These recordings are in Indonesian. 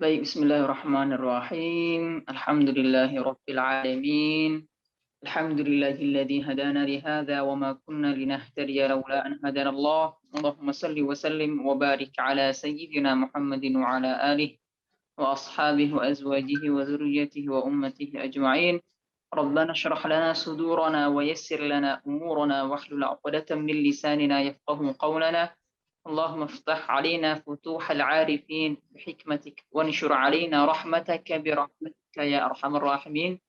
Baik, bismillahirrahmanirrahim. Alhamdulillahirabbil alamin. Alhamdulillahilladzi hadana li hadza wa ma kunna linahtadiya laula an hadanallah. Allahumma shalli wa sallim wa barik ala sayyidina Muhammadin wa ala alihi wa ashabihi wa azwajihi wa dzurriyyatihi wa ummatihi ajma'in. Rabbana shrah lana sudurana wa yassir lana umurana wahlul 'uqdatam min lisanina yafqahu qawlana. اللهم افتح علينا فتوح العارفين بحكمتك وانشر علينا رحمتك برحمتك يا أرحم الراحمين.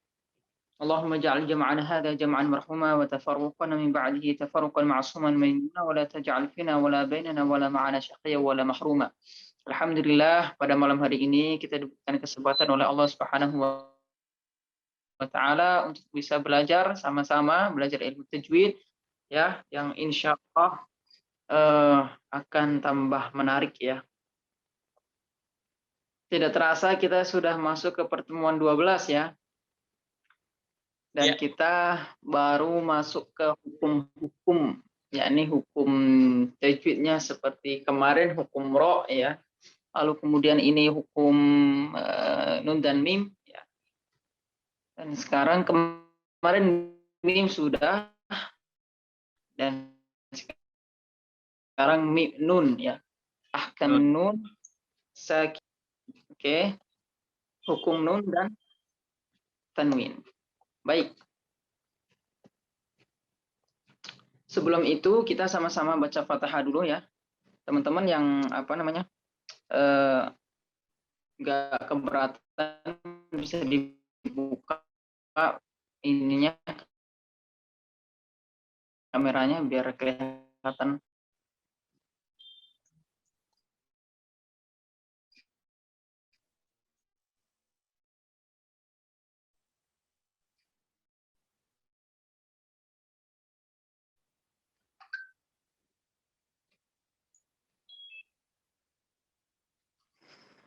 اللهم اجعل جمعنا هذا جمعا مرحوما وتفرقنا من بعده تفرقا معصوما ميمونا ولا تجعل فينا ولا بيننا ولا معنا شقيا ولا محروما. Alhamdulillah, pada malam hari ini kita diberikan kesempatan oleh Allah Subhanahu wa taala untuk bisa belajar sama-sama, belajar ilmu tajwid ya, yang insya Allah akan tambah menarik ya. Tidak terasa kita sudah masuk ke pertemuan 12 ya. Dan kita baru masuk ke hukum-hukum, yakni hukum tajwidnya seperti kemarin hukum ro ya. Lalu kemudian ini hukum nun dan mim ya. Dan sekarang kemarin mim sudah, dan sekarang mim nun ya. Ahkam nun sakin. Oke. Hukum nun dan tanwin. Baik. Sebelum itu kita sama-sama baca Fatihah dulu ya. Teman-teman yang nggak keberatan bisa dibuka ininya, kameranya biar kelihatan.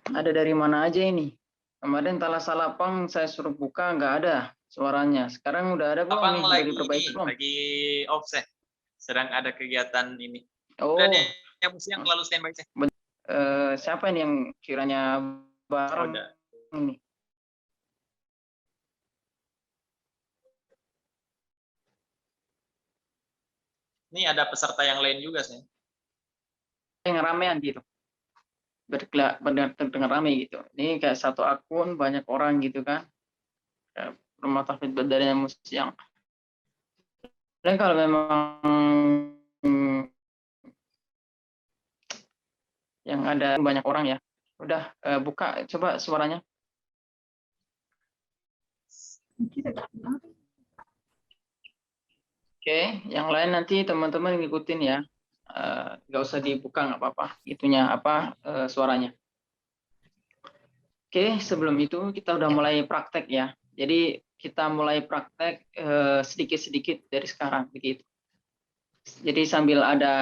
Ada dari mana aja ini? Kemarin Tala Salapang saya suruh buka nggak ada suaranya. Sekarang udah ada belum nih? Udah diperbaiki belum? Lagi offset. Sedang ada kegiatan ini. Oh. Udah deh, yang siang lalu standby saya. Siapa ini yang kiranya bareng ini? Ini ada peserta yang lain juga sih. Yang ramean gitu. Berdengar rame gitu. Ini kayak satu akun banyak orang gitu kan. Rumah Tahfidz Badariah Musiang. Dan kalau memang yang ada banyak orang ya, udah buka coba suaranya. Oke, yang lain nanti teman-teman ngikutin ya. Nggak usah dibuka, nggak apa-apa. Itunya suaranya. Oke, sebelum itu kita udah mulai praktek ya. Jadi kita mulai praktek sedikit-sedikit dari sekarang begitu. Jadi sambil ada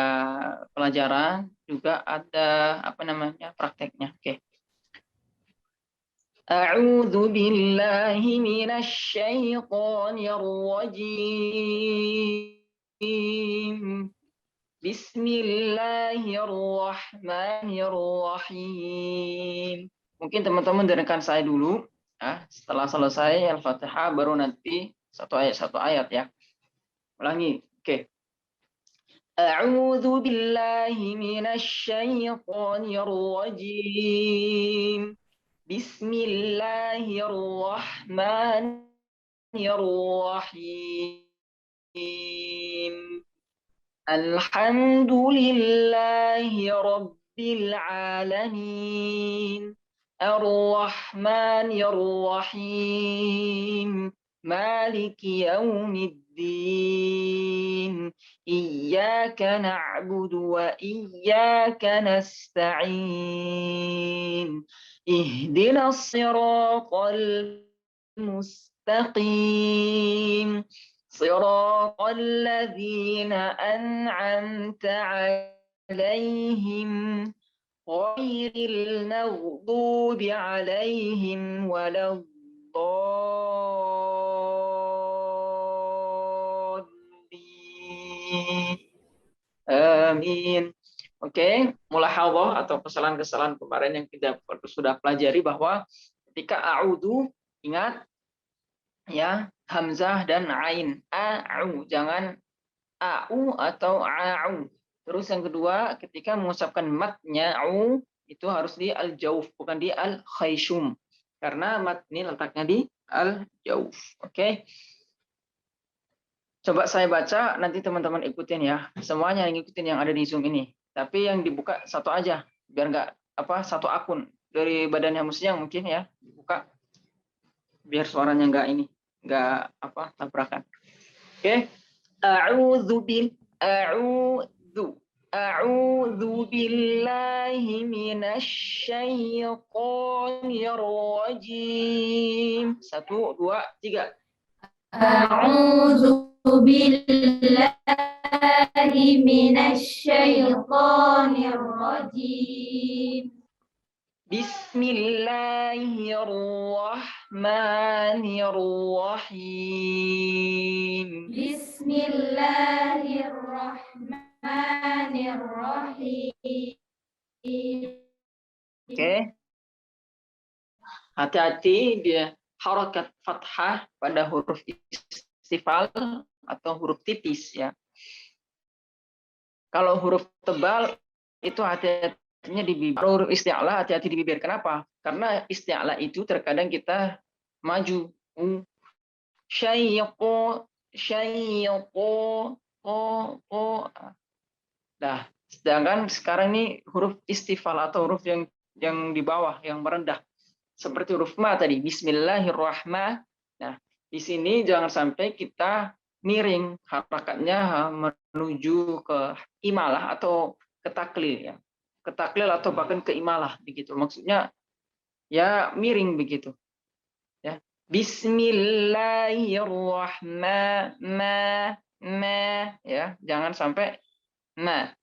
pelajaran juga ada prakteknya. Oke. A'udzu billahi minasy syaithanir rajim. Bismillahirrahmanirrahim. Mungkin teman-teman dengarkan saya dulu. Ya. Setelah selesai Al-Fatihah baru nanti satu ayat ya. Ulangi. Oke. A'udzu billahi minasy syaithanir rajim. Bismillahirrahmanirrahim. Alhamdulillahi rabbil alamin. Ar-Rahmanir Rahim. Maliki yaumiddin. Iyyaka na'budu wa iyyaka nasta'in. Ihdinas siratal mustaqim. Siratal ladzina an'amta 'alaihim ghairil maghdubi 'alaihim waladdallin. Amin. Oke, mulahadhah atau kesalahan-kesalahan kemarin yang kita sudah pelajari bahwa ketika a'udzu ingat ya hamzah dan ain. A'u, jangan a'u atau a'u. Terus yang kedua, ketika mengucapkan matnya u itu harus di al-jauf, bukan di al-khayshum. Karena mat ini letaknya di al-jauf. Oke. Coba saya baca, nanti teman-teman ikutin ya. Semuanya yang ikutin yang ada di Zoom ini. Tapi yang dibuka satu aja, biar nggak satu akun dari badannya Musjang mungkin ya dibuka, biar suaranya nggak tabrakan. Oke, a'udzu billahi minasy syaithanir rajim. 1, 2, 3. A'udzu billahi minasy syaithanir rajim. Bismillahirrahmanirrahim. Bismillahirrahmanirrahim. Oke. Hati-hati dia harakat fathah pada huruf istifal atau huruf tipis ya. Kalau huruf tebal itu hati-hatinya di bibir. Kalau huruf isti'la hati-hati di bibir. Kenapa? Karena isti'la itu terkadang kita maju. Syaiqo. Nah, sedangkan sekarang ini huruf istifal atau huruf yang di bawah, yang merendah. Seperti huruf ma tadi, bismillahirrahmanirrahim. Nah, di sini jangan sampai kita miring harakatnya menuju ke imalah atau ke taklil ya. Ke taklil atau bahkan ke imalah begitu. Maksudnya ya miring begitu. Ya. Bismillahirrahmanirrahim. Ya, jangan sampai ma.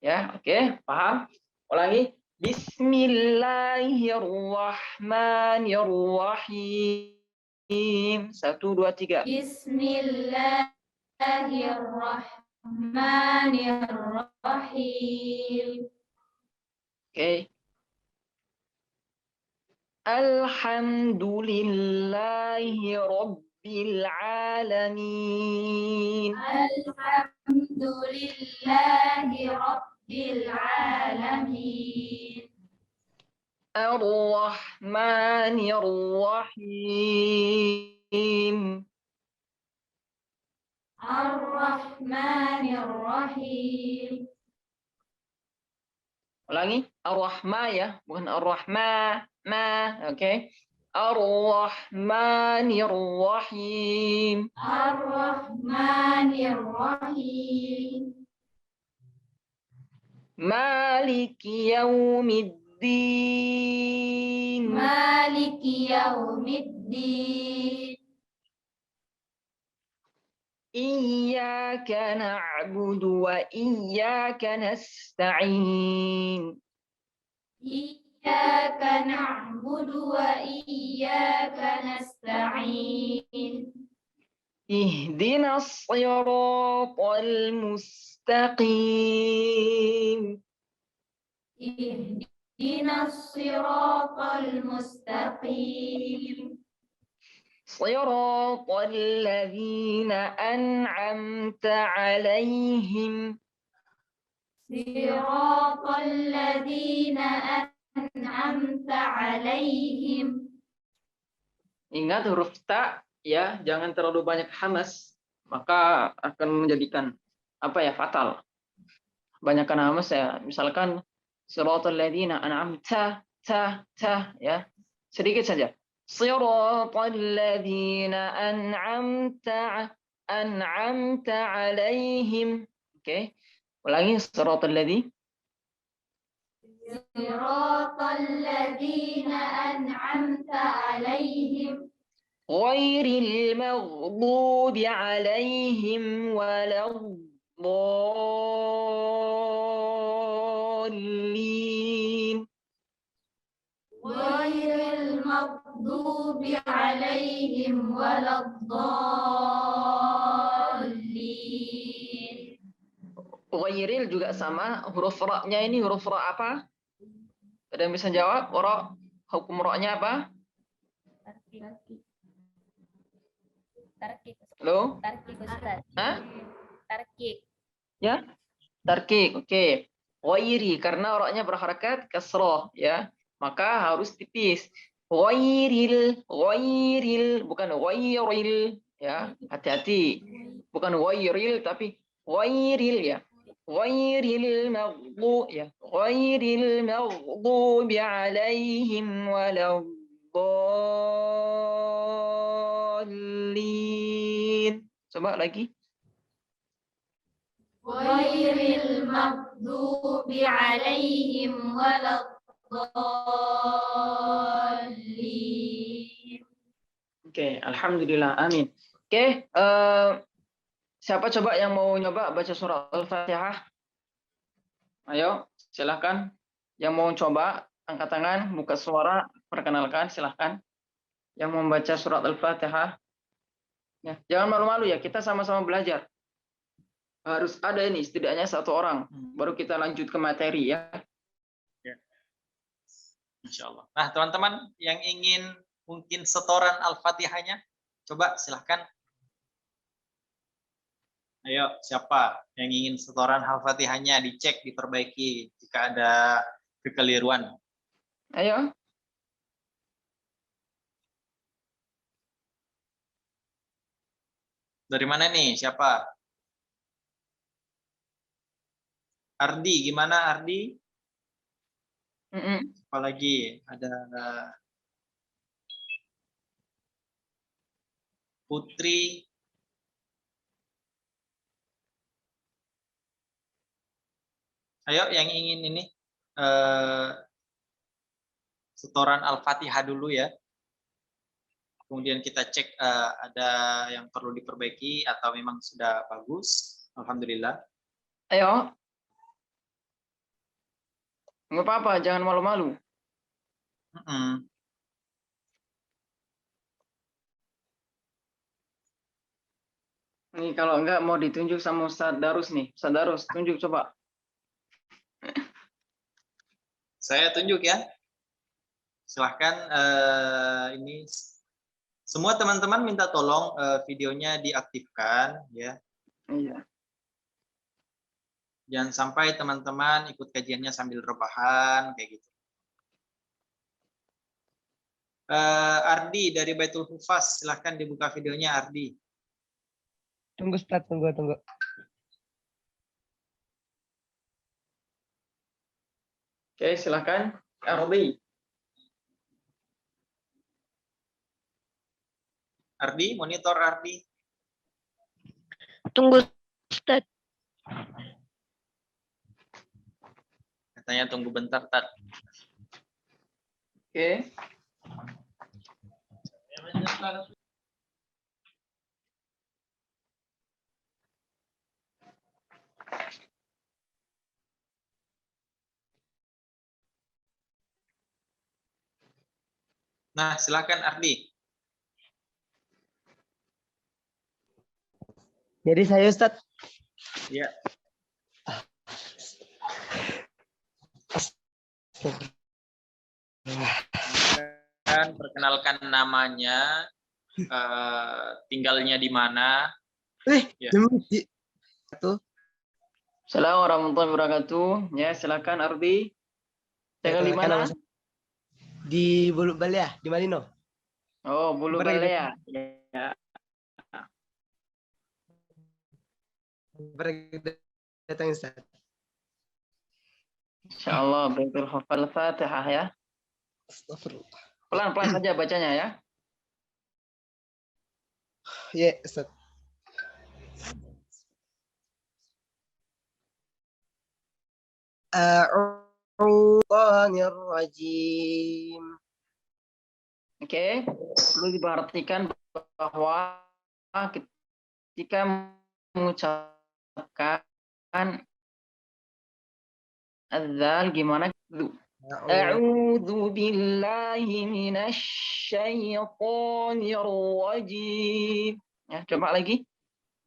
Ya, oke, paham? Ulangi. Bismillahirrahmanirrahim. 1, 2, 3. Bismillahirrahmanirrahim. Oke. Alhamdulillahi rabbil alamin. Alhamdulillahi rabbil alamin. Ar-Rahmanir-Rahim. Ar-Rahmanir-Rahim. Ulangi, Ar-Rahma ya, bukan Ar-Rahma, oke. Ar-Rahmanir-Rahim. Ar-Rahmanir-Rahim. Maliki yaumiddin. Maliki yaumiddin. Iyyaka na'budu wa iyyaka nasta'in. Iyyaka na'budu wa iyyaka nasta'in. Ihdinas siratal mustaqim. Ihdinas siratal mustaqim. Siratal ladzina an'amta 'alaihim. Siratal ladzina an'amta 'alaihim. Ingat huruf ta ya, jangan terlalu banyak hamas, maka akan menjadikan fatal. Banyakkan hamas ya, misalkan siratal ladzina an'amta ta ya. Sedikit saja. Siratal ladzina an'amta 'alaihim. Oke. Ulangi siratal ladzi. Siratal ladzina an'amta 'alaihim. Ghairil maghdubi 'alaihim waladdallin. Ghairil maghdubi 'alaihim waladdallin. ghairil juga sama. Huruf ra-nya ini huruf ra apa? Ada yang bisa jawab? Ra, hukum ra-nya apa? Tarkik. Halo? Tarkik Ustaz. Hah? Tarkik. Ya? Tarkik, oke. Ghairi, karena ra-nya berharakat kasrah, ya. Maka harus tipis. Ghairil, bukan ghairil, ya. Hati-hati. Bukan ghairil, tapi ghairil, ya. Ghairil maghdu, ya. Ghairil maghdubi alaihim waladdallin. Coba lagi. Ghairil maghdubi alaihim waladdallin. Oke, alhamdulillah, amin. Oke, siapa coba yang mau nyoba baca surat Al-Fatihah? Ayo, silahkan. Yang mau coba, angkat tangan, buka suara, perkenalkan, silahkan. Yang mau membaca surat Al-Fatihah. Ya, jangan malu-malu ya, kita sama-sama belajar. Harus ada ini, setidaknya satu orang. Baru kita lanjut ke materi ya. Insya Allah. Nah, teman-teman yang ingin mungkin setoran Al-Fatihahnya, coba silahkan. Ayo, siapa yang ingin setoran Al-Fatihahnya dicek, diperbaiki jika ada kekeliruan. Ayo. Dari mana nih? Siapa? Ardi, gimana Ardi? Apalagi ada Putri. Ayo yang ingin ini setoran Al-Fatihah dulu ya. Kemudian kita cek ada yang perlu diperbaiki atau memang sudah bagus. Alhamdulillah. Ayo. Nggak apa-apa, jangan malu-malu. Nih kalau enggak mau ditunjuk sama Ustaz Darus nih. Ustaz Darus, tunjuk coba. Saya tunjuk ya. Silahkan ini semua teman-teman minta tolong videonya diaktifkan ya. Iya. Jangan sampai teman-teman ikut kajiannya sambil rebahan kayak gitu. Ardi dari Baitul Hufaz, silahkan dibuka videonya Ardi. Tunggu Ustaz, tunggu. Oke, silahkan Ardi. Ardi, monitor Ardi. Tunggu Ustaz. Katanya tunggu bentar, Tat. Oke. Nah, silakan Ardi. Jadi saya Ustaz. Ya. Perkenalkan namanya, tinggalnya di mana. Ya. Assalamualaikum warahmatullahi wabarakatuh. Ya, silakan Ardi. Tinggal di mana? Di Bulu Balea, di Malino. Oh, Bulu Balea. Ya. Datang Ustaz. Insyaallah Baitul Fatihah ya. Astagfirullah. Pelan-pelan saja bacanya ya. Ya, Ustaz. A'udzubillahimirrajim. Oke, perlu diperhatikan bahwa ketika mengucapkan adzal gimana? A'udzu billahi minasy syaithanir rajim. Ya, coba lagi.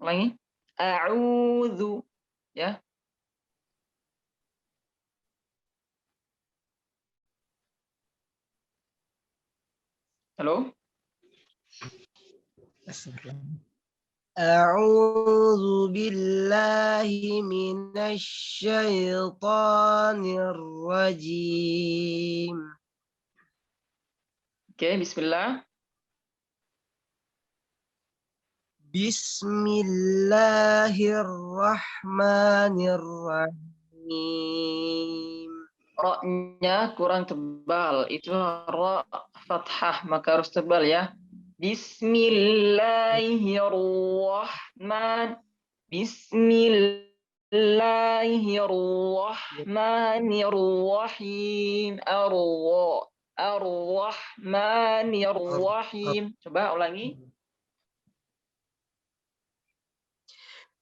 Ulangi. A'udzu ya. Halo? أعوذ بالله من الشيطان الرجيم. Oke, bismillah. بسم الله الرحمن الرحيم. Ra-nya kurang tebal. Itu ra fathah, maka harus tebal ya. Bismillahirrahmanirrahim. Ar-Rahmanirrahim. Coba ulangi.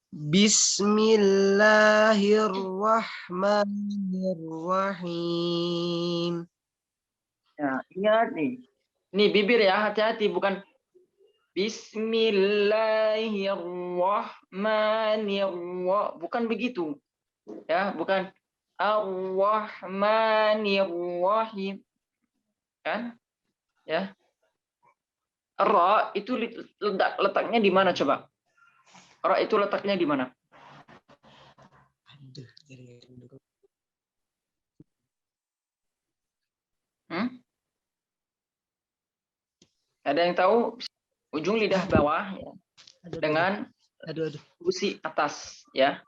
Bismillahirrahmanirrahim. Ya, ingat nih. Ini bibir ya, hati-hati bukan Bismillahirrahmanirrahim. Bukan begitu. Ya, bukan Ar-Rahmanirrahim. Kan? Ya. Ra itu letaknya di mana coba? Ra itu letaknya di mana? Ada yang tahu? Ujung lidah bawah ya, dengan gusi atas ya.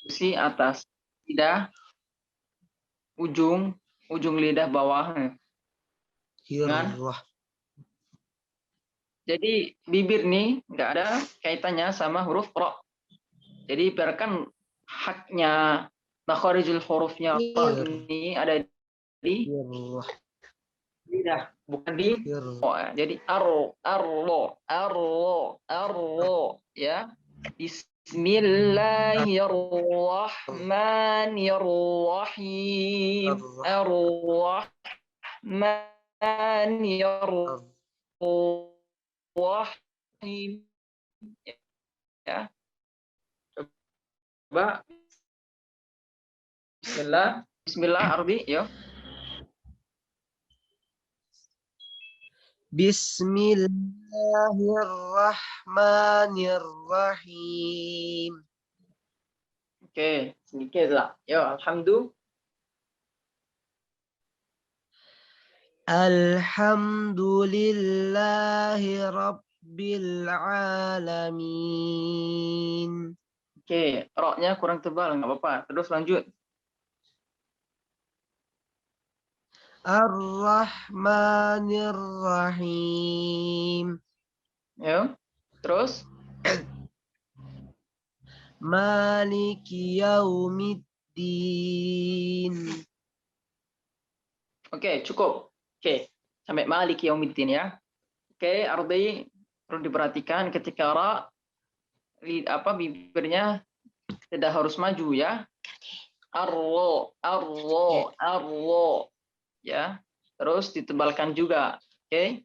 Gusi atas lidah, ujung lidah bawah. Kan? Jadi bibir nih nggak ada kaitannya sama huruf ra. Jadi biarkan haknya makharijul hurufnya ini ada di lidah, bukan di jadi arlo ya. Bismillahirrahmanirrahim. Ar-Rahmanirrahim. Ya. Coba Bismillah Arbi, yo. Bismillahirrahmanirrahim. Oke, sedikit lah. Yo, alhamdulillah. Alhamdulillahi rabbil alamin. Oke, roknya kurang tebal, nggak apa-apa. Terus lanjut. Ar-Rahmanir-Rahim. Yo, terus. Maliki yaumiddin. Oke, cukup. Oke, sampai Maliki yaumiddin ya. Oke, Ardi perlu diperhatikan ketika ra bibirnya tidak harus maju ya. Arlo ya. Terus ditebalkan juga. Oke.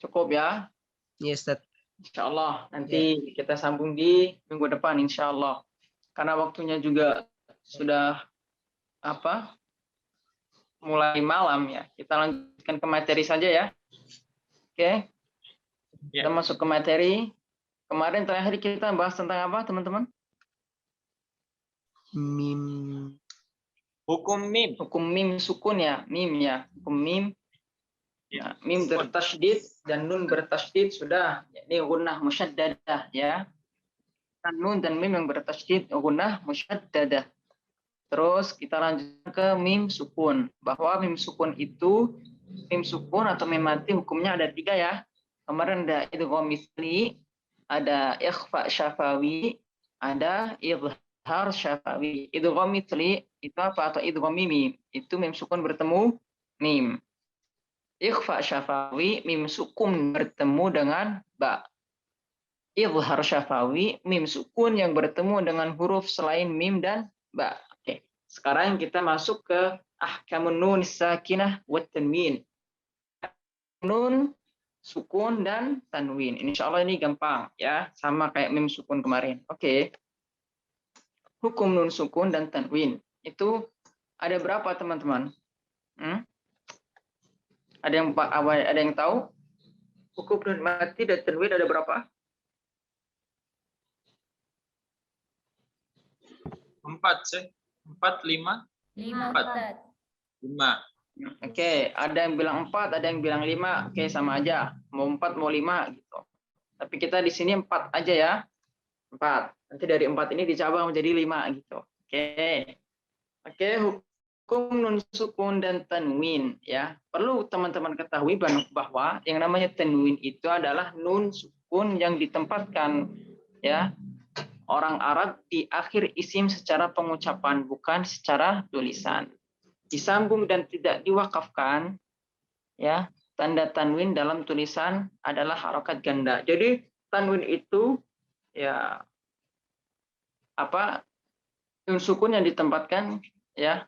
Cukup ya. Yes, Ustaz. Insyaallah nanti kita sambung di minggu depan insyaallah. Karena waktunya juga sudah mulai malam ya. Kita lanjutkan ke materi saja ya. Oke. Kita masuk ke materi. Kemarin terakhir kita bahas tentang apa, teman-teman? Mim. Hukum mim. Hukum mim sukun ya, mim ya. Hukum mim. Nah, mim bertasydid dan nun bertasydid sudah. Ini gunnah musyaddadah ya. Nun dan mim yang bertasydid gunnah musyaddadah. Terus kita lanjut ke mim sukun. Bahwa mim sukun itu mim sukun atau mim mati hukumnya ada 3 ya. Kemarin ada idgham mitsli, ada ikhfa syafawi, ada izhar syafawi. Idgham mitsli itu apa? Atau idgham mim. Itu mim sukun bertemu mim. Ikhfa syafawi, mim sukun bertemu dengan ba. Izhar syafawi, mim sukun yang bertemu dengan huruf selain mim dan ba. Oke. Sekarang kita masuk ke ahkamun nun sakinah wa tanwin. Nun sukun dan tanwin. Insyaallah ini gampang ya, sama kayak mim sukun kemarin. Oke. Hukum nun sukun dan tanwin. Itu ada berapa, teman-teman? Ada yang tahu? Hukum nun mati dan tanwin ada berapa? 4 sih. 4, 5, 5 Empat. Ustaz. 5. Oke, ada yang bilang 4, ada yang bilang 5. Oke, sama aja. Mau 4, mau 5 gitu. Tapi kita di sini 4 aja ya. 4. Nanti dari 4 ini dicabang menjadi 5 gitu. Oke. Oke, hukum nun sukun dan tanwin ya. Perlu teman-teman ketahui bahwa yang namanya tanwin itu adalah nun sukun yang ditempatkan ya orang Arab di akhir isim secara pengucapan, bukan secara tulisan. Disambung dan tidak diwakafkan ya. Tanda tanwin dalam tulisan adalah harokat ganda. Jadi tanwin itu ya nun sukun yang ditempatkan ya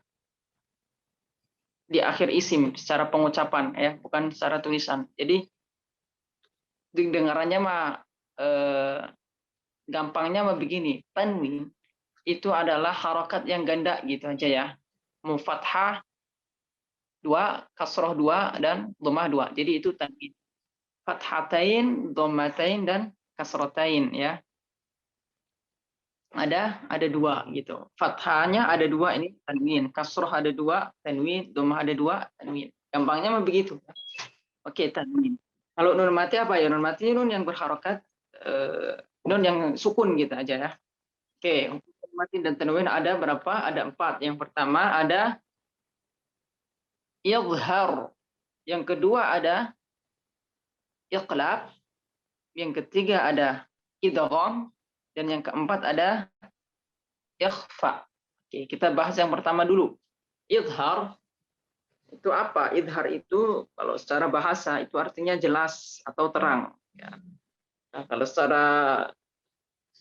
di akhir isim secara pengucapan ya, bukan secara tulisan. Jadi dengarannya mah gampangnya mah begini, tanwin itu adalah harokat yang ganda gitu aja ya. Mufathah 2, kasroh 2, dan dhammah 2. Jadi itu tanwin. Fathatain, dhammatain, dan kasrotain ya. Ada 2 gitu. Fathahnya ada 2, ini tanwin. Kasroh ada 2, tanwin. Dhammah ada 2, tanwin. Gampangnya mah begitu. Oke, tanwin. Kalau nun mati apa ya? Nun mati nun yang berharokat, nun yang sukun gitu aja ya. Oke, nun mati dan tanwin ada berapa? Ada 4. Yang pertama ada idhar. Yang kedua ada iqlab. Yang ketiga ada idgham. Dan yang keempat ada ikhfa. Oke, kita bahas yang pertama dulu. Idhar itu apa? Idhar itu kalau secara bahasa itu artinya jelas atau terang. Ya. Nah, kalau secara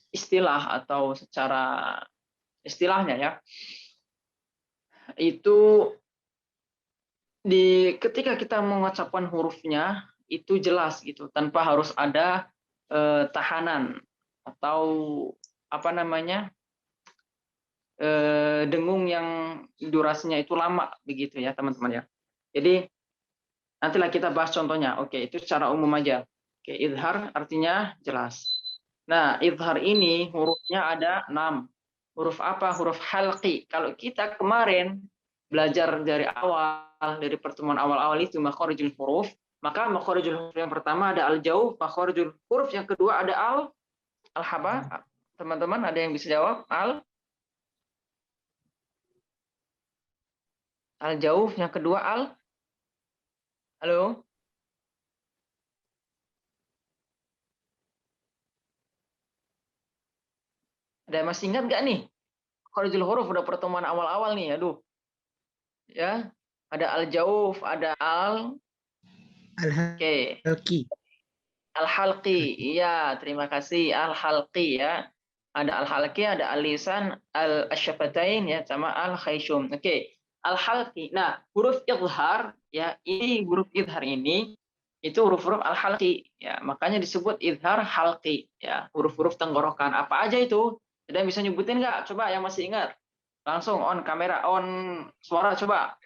istilah atau secara istilahnya ya, itu ketika kita mengucapkan hurufnya itu jelas gitu, tanpa harus ada tahanan atau dengung yang durasinya itu lama begitu ya teman-teman ya. Jadi nantilah kita bahas contohnya. Oke, itu secara umum aja. Oke, idhar artinya jelas. Nah, idhar ini hurufnya ada 6. Huruf apa? Huruf halqi. Kalau kita kemarin belajar dari awal, dari pertemuan awal-awal itu makharijul huruf, maka makharijul huruf yang pertama ada al-jauf, makharijul huruf yang kedua ada al-haba. Teman-teman ada yang bisa jawab? Al-jauf, yang kedua halo? Ada yang masih ingat nggak nih? Makharijul huruf udah pertemuan awal-awal nih, aduh. Ya, ada al-jauf, ada Oke. Al-halqi. Al-halqi. Iya, terima kasih. Al-halqi ya. Ada al-halqi, ada al-lisan, al-syafatain ya, sama al-khayshum. Oke. Al-halqi. Nah, huruf idhar ya, ini huruf idhar ini itu huruf-huruf al-halqi ya. Makanya disebut idhar halqi ya, huruf-huruf tenggorokan. Apa aja itu? Ada yang bisa nyebutin nggak? Coba yang masih ingat. Langsung on kamera, on suara, coba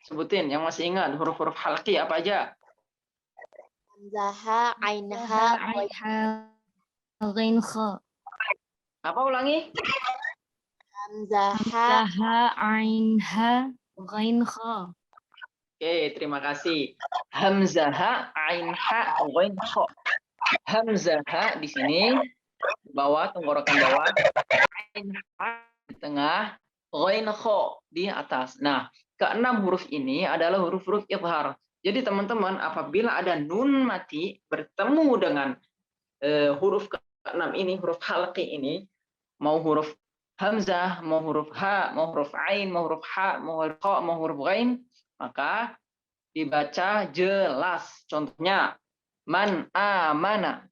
sebutin yang masih ingat huruf-huruf halqi apa aja? Hamzah, ainha, Ghain kha. Apa ulangi? hamzah, Ainha, ghain kha. Oke, terima kasih. Hamzah, ain, ha, ghain, kha. Hamzah di sini bawah, tenggorokan bawah. Ain, ha di tengah, ghain, kha di atas. Nah, keenam huruf ini adalah huruf-huruf idhar. Jadi teman-teman, apabila ada nun mati bertemu dengan huruf keenam ini, huruf halqi ini, mau huruf hamzah, mau huruf ha, mau huruf ain, mau huruf ha, mau huruf kha, mau huruf ghain, maka dibaca jelas. Contohnya man amana.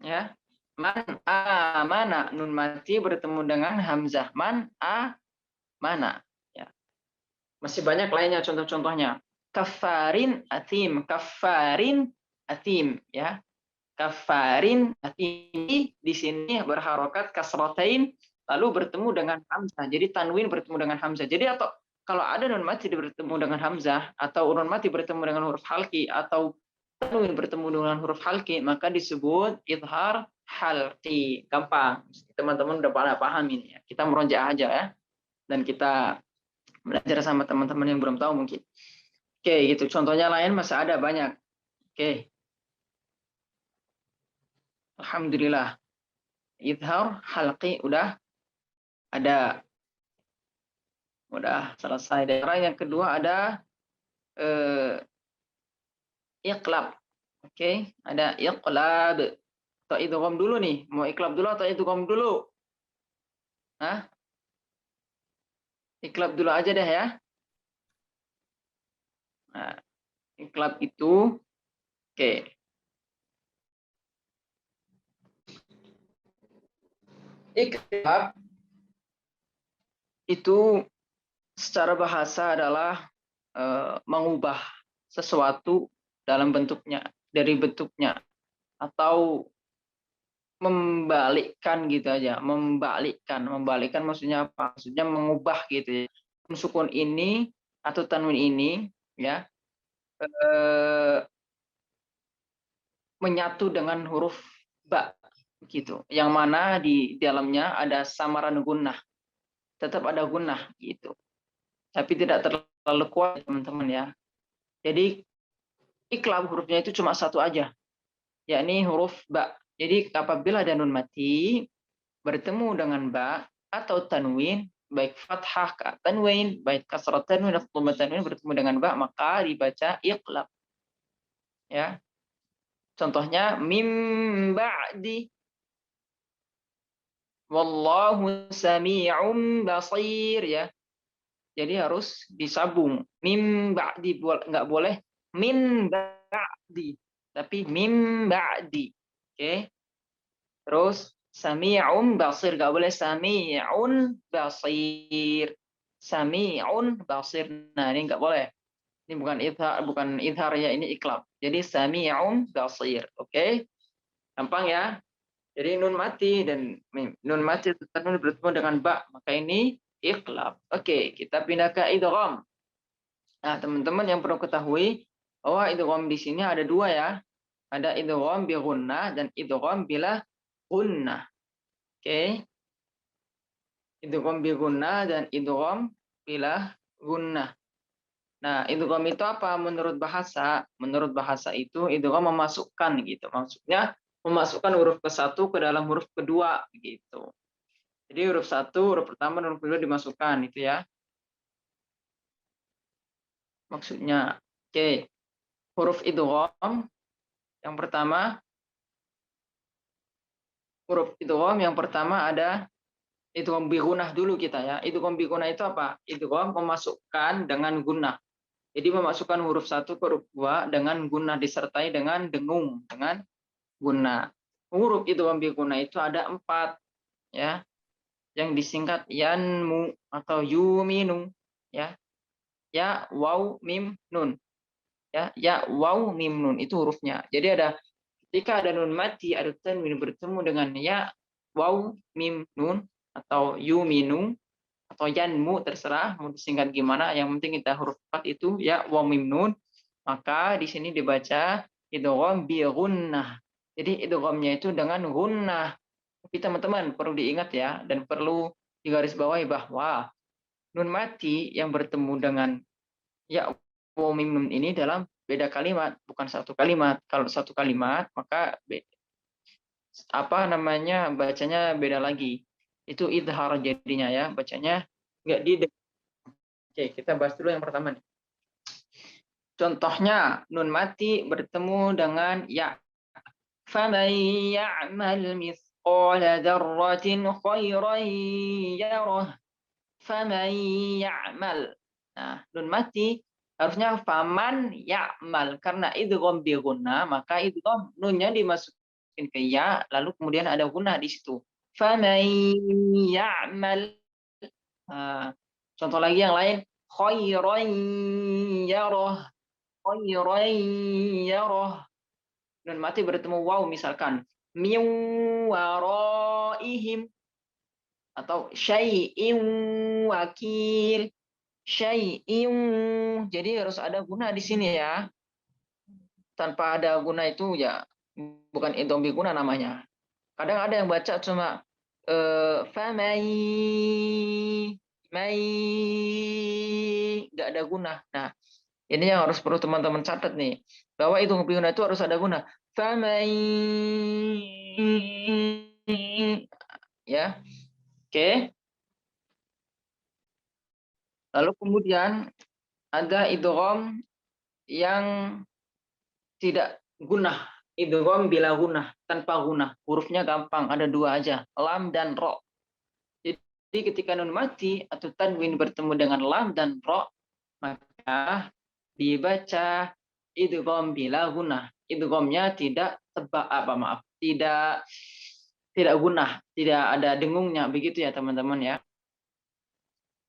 Ya. Man amana, nun mati bertemu dengan hamzah. Man amana. Ya. Masih banyak lainnya contoh-contohnya. Kafarin atim, kafarin atim ya. Kafarin atim di sini berharokat kasrotain lalu bertemu dengan hamzah. Jadi tanwin bertemu dengan hamzah. Jadi atau kalau ada nun mati bertemu dengan hamzah atau nun mati bertemu dengan huruf halqi atau tanwin bertemu dengan huruf halqi, maka disebut idhar halqi. Gampang. Teman-teman udah pada paham ini ya. Kita meronjak aja ya. Dan kita belajar sama teman-teman yang belum tahu mungkin. Oke, gitu. Contohnya lain masih ada banyak. Oke. Alhamdulillah. Idhar halqi udah ada. Udah selesai. Dan yang kedua ada iqlab. Oke, ada iqlab. Atau idgham dulu nih. Mau iqlab dulu atau idgham dulu? Hah? Iqlab dulu aja deh ya. Nah, iqlab itu oke. Iqlab itu secara bahasa adalah mengubah sesuatu dalam bentuknya, dari bentuknya, atau membalikkan gitu aja. Membalikkan maksudnya apa? Maksudnya mengubah gitu ya. Sukun ini atau tanwin ini ya menyatu dengan huruf ba gitu. Yang mana di dalamnya ada samaran gunnah. Tetap ada gunnah gitu. Tapi tidak terlalu kuat teman-teman ya. Jadi iqlab hurufnya itu cuma satu aja, yakni huruf ba. Jadi apabila ada nun mati bertemu dengan ba atau tanwin, baik fathah ke tanwin, baik kasrah tanwin atau dhamma tanwin bertemu dengan ba, maka dibaca iqlab. Ya. Contohnya mim ba'di wallahu sami'un basir ya. Jadi harus disambung. Mim ba'di, enggak boleh min ba'di, tapi mim ba'di. Oke. Terus sami'un basir, enggak boleh sami'un basir. Sami'un basir. Nah, ini enggak boleh. Ini bukan idhar ya, ini iqlab. Jadi sami'un basir. Oke. Gampang ya. Jadi nun mati dan nun mati nun bertemu dengan ba, maka ini iqlab. Oke, kita pindah ke idgham. Nah, teman-teman yang perlu ketahui bahwa idgham di sini ada dua ya. Ada idgham bi gunnah dan idgham bila gunnah. Oke. Idgham bi gunnah dan idgham bila gunnah. Nah, idgham itu apa menurut bahasa? Menurut bahasa itu idgham memasukkan gitu. Maksudnya memasukkan huruf ke satu ke dalam huruf kedua gitu. Jadi huruf satu, huruf pertama, dan huruf kedua dimasukkan itu ya. Maksudnya, oke. Huruf idgham yang pertama, ada idgham bi gunnah dulu kita ya. Idgham bi gunnah itu apa? Idgham memasukkan dengan gunnah. Jadi memasukkan huruf satu ke huruf dua dengan gunnah disertai dengan dengung, dengan gunnah. Huruf idgham bi gunnah itu ada 4 ya. Yang disingkat yanmu atau yuminu ya. Ya, waw, mim, nun. Ya, waw, mim, nun itu hurufnya. Jadi ketika ada nun mati, ada tanwin bertemu dengan ya, waw, mim, nun atau yuminu atau yanmu, terserah mau disingkat gimana. Yang penting kita huruf 4 itu ya, waw, mim, nun. Maka di sini dibaca idgham bi gunnah. Jadi idghamnya itu dengan gunnah. Tapi teman-teman perlu diingat ya, dan perlu digarisbawahi bahwa nun mati yang bertemu dengan ya waw mim nun ini dalam beda kalimat, bukan satu kalimat. Kalau satu kalimat maka bacanya beda lagi. Itu idhar jadinya ya, bacanya enggak di. Oke, kita bahas dulu yang pertama nih. Contohnya nun mati bertemu dengan ya. فَمَنْ يَعْمَلْ مِثْقَالَ ذَرَّةٍ خَيْرًا يَرَهُ. فَمَنْ يَعْمَلْ. Nah, nun mati harusnya faman ya'mal, karena idgham bi gunnah, maka idgham nunnya dimasukin ke ya, lalu kemudian ada gunnah di situ. Faman ya'mal. Nah, contoh lagi yang lain, khairan yarah. Khairan yarah. Nun mati bertemu waw misalkan min waraihim atau syai'in wakil. syai'in. Jadi harus ada guna di sini ya. Tanpa ada guna itu ya bukan idgham bi guna namanya. Kadang ada yang baca cuma famai mai nggak ada guna. Nah, ini yang harus perlu teman-teman catat nih. Bahwa idgham bi guna itu harus ada guna. Famai ya. Oke. Lalu kemudian ada idgham yang tidak gunah, idgham bila gunah, tanpa gunah. Hurufnya gampang, ada dua aja, lam dan ro. Jadi ketika nun mati atau tanwin bertemu dengan lam dan ro, maka dibaca idgham bila gunah. Idghamnya tidak tidak gunah, tidak ada dengungnya, begitu ya teman-teman ya.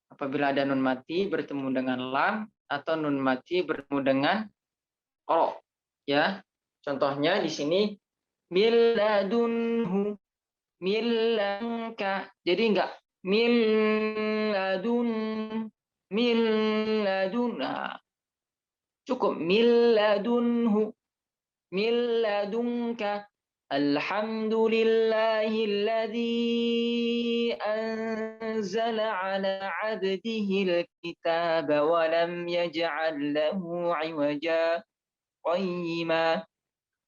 Apabila ada nun mati bertemu dengan lam atau nun mati bertemu dengan ro, ya. Contohnya di sini miladunhu, milanka. Jadi enggak miladun, miladun. Nah, cukup miladunhu, miladunka. Alhamdulillahilladzi anzala ala 'abdihi alkitaba wa lam yaj'al lahu 'iwaja qayyima.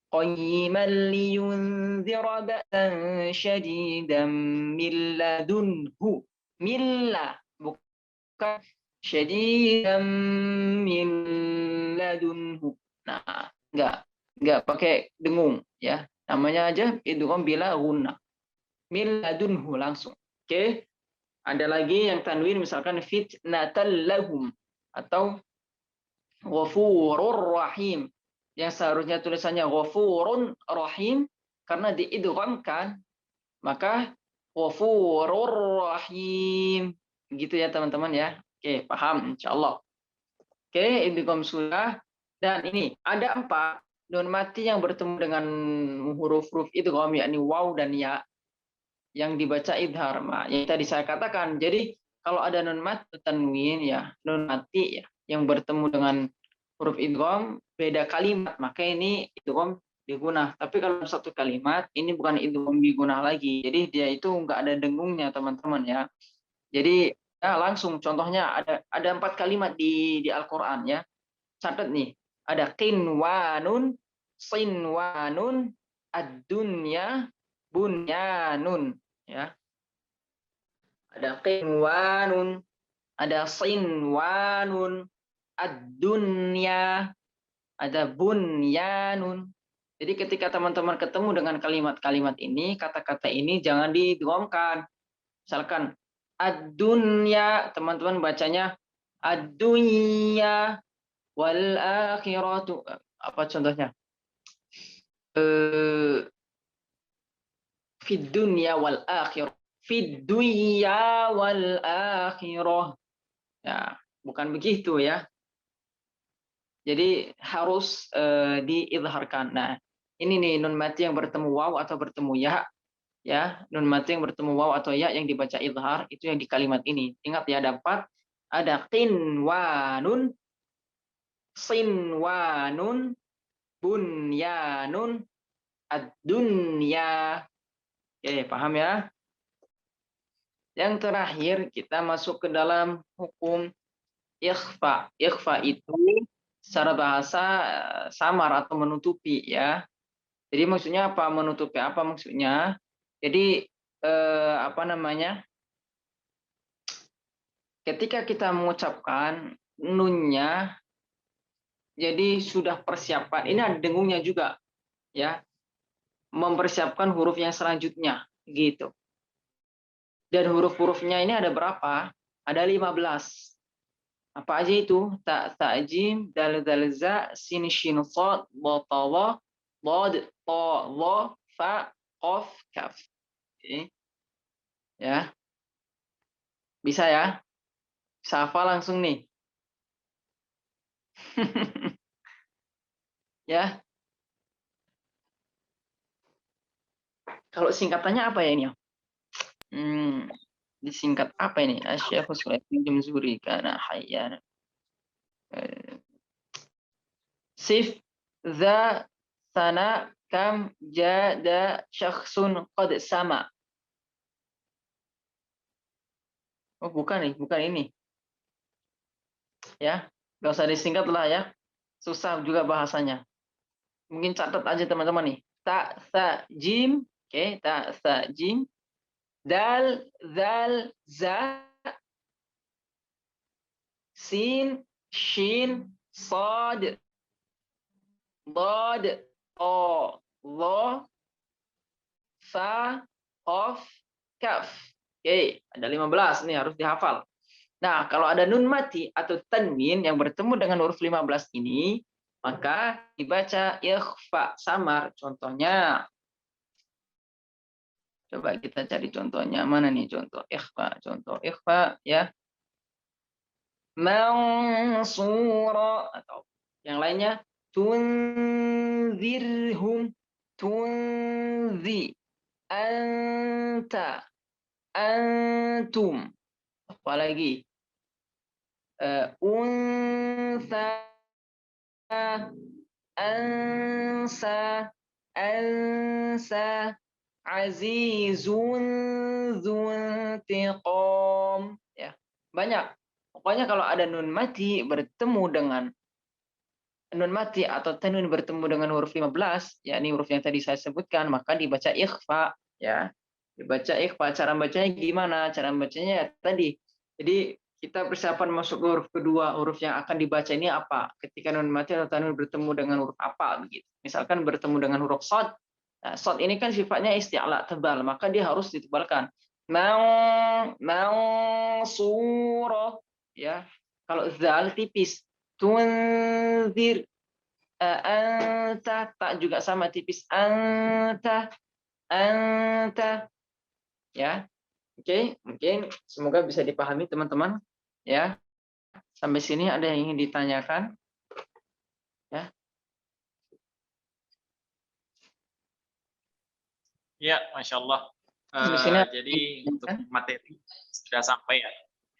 قيما لينذر بأسا شديدا من لدنه ملا bukan شديدا من لدنه. Nah, enggak pakai dengung ya. Namanya aja idgham bila gunna. Min ladunhu langsung. Oke. Ada lagi yang tanwin misalkan fitnatal lahum atau ghafurur rahim. Yang seharusnya tulisannya ghafurun rahim karena diidghamkan, maka ghafurur rahim. Gitu ya teman-teman ya. Oke, paham insyaallah. Oke, idgham sudah. Dan ini ada 4 nun mati yang bertemu dengan huruf-huruf idgham yakni waw dan ya yang dibaca idhar. Yang tadi saya katakan. Jadi kalau ada nun mati tanwin ya, nun mati ya yang bertemu dengan huruf idgham beda kalimat, maka ini idgham bigunah. Tapi kalau satu kalimat ini bukan idgham bigunah lagi. Jadi dia itu enggak ada dengungnya teman-teman ya. Jadi ya langsung contohnya ada 4 kalimat di Al-Qur'an ya. Catat nih. Ada qinwanun, sinwanun, ad-dunya, bunyanun ya. Ada qinwanun, ada sinwanun, ad-dunya, ada bunyanun. Jadi ketika teman-teman ketemu dengan kalimat-kalimat ini, kata-kata ini jangan diidghamkan. Misalkan ad-dunya, teman-teman bacanya ad-dunya wal akhiratu. Apa contohnya? Fid dunya wal akhirah. Fid dunya wal akhirah. Ya, bukan begitu ya. Jadi harus diidharkan. Nah, ini nih nun mati yang bertemu waw atau bertemu ya. Nun mati yang bertemu waw atau ya yang dibaca idhar itu yang di kalimat ini. Ingat ya, dapat ada qinwanun, sinwanun, bunyanun, ad-dunya. Oke, paham ya? Yang terakhir kita masuk ke dalam hukum ikhfa. Ikhfa itu secara bahasa samar atau menutupi ya. Jadi maksudnya apa? Menutupi apa maksudnya? Jadi apa namanya? Ketika kita mengucapkan nunnya, jadi sudah persiapan. Ini ada dengungnya juga ya. Mempersiapkan huruf yang selanjutnya gitu. Dan huruf-hurufnya ini ada berapa? Ada 15. Apa aja itu? Ta, ta'jim, dal, dal, za, sin, shin, sad, ba, ta, wa, dad, ta, wa, fa, qaf, kaf. Oke. Ya. Bisa ya? Bisa hafal langsung nih. Ya. Kalau singkatannya apa ya ini? disingkat apa ini? Asy-Syaikh Sulaiman Jumzuri kana hayyan. Sif za sana kam jada syakhsun qad sama. Oh, bukan nih, bukan ini. Ya, nggak usah disingkat lah ya. Susah juga bahasanya. Mungkin catat aja teman-teman nih. Ta, sa, jim. Oke, ta, sa, jim. Dal, zal, za. Sin, shin, sad. Dad, o, lo, fa, qaf, kaf. Oke, ada 15 nih harus dihafal. Nah, kalau ada nun mati atau tanwin yang bertemu dengan huruf 15 ini, maka dibaca ikhfa samar. Contohnya, coba kita cari contohnya. Mana nih contoh ikhfa? Contoh ikhfa ya. Mansura atau yang lainnya tunzirhum, tunzi, anta, antum. Apalagi unsa, ansa, ansa, azizun, dzuntiqam. Ya, banyak. Pokoknya kalau ada nun mati bertemu dengan nun mati atau tanwin bertemu dengan huruf 15, yakni huruf yang tadi saya sebutkan, maka dibaca ikhfa ya. Dibaca ikhfa. Cara bacanya gimana? Cara bacanya ya tadi. Jadi kita persiapan masuk ke huruf kedua, huruf yang akan dibaca ini apa? Ketika nun mati atau tanwin bertemu dengan huruf apa begitu. Misalkan bertemu dengan huruf shad. Nah, shad ini kan sifatnya isti'la tebal, maka dia harus ditebalkan. Surah ya. Kalau zal tipis. Tunzir, anta, tak juga sama tipis, anta, anta ya. Oke, mungkin semoga bisa dipahami teman-teman ya. Sampai sini ada yang ingin ditanyakan ya? Ya, Masya Allah. Di sini Jadi untuk materi sudah sampai ya.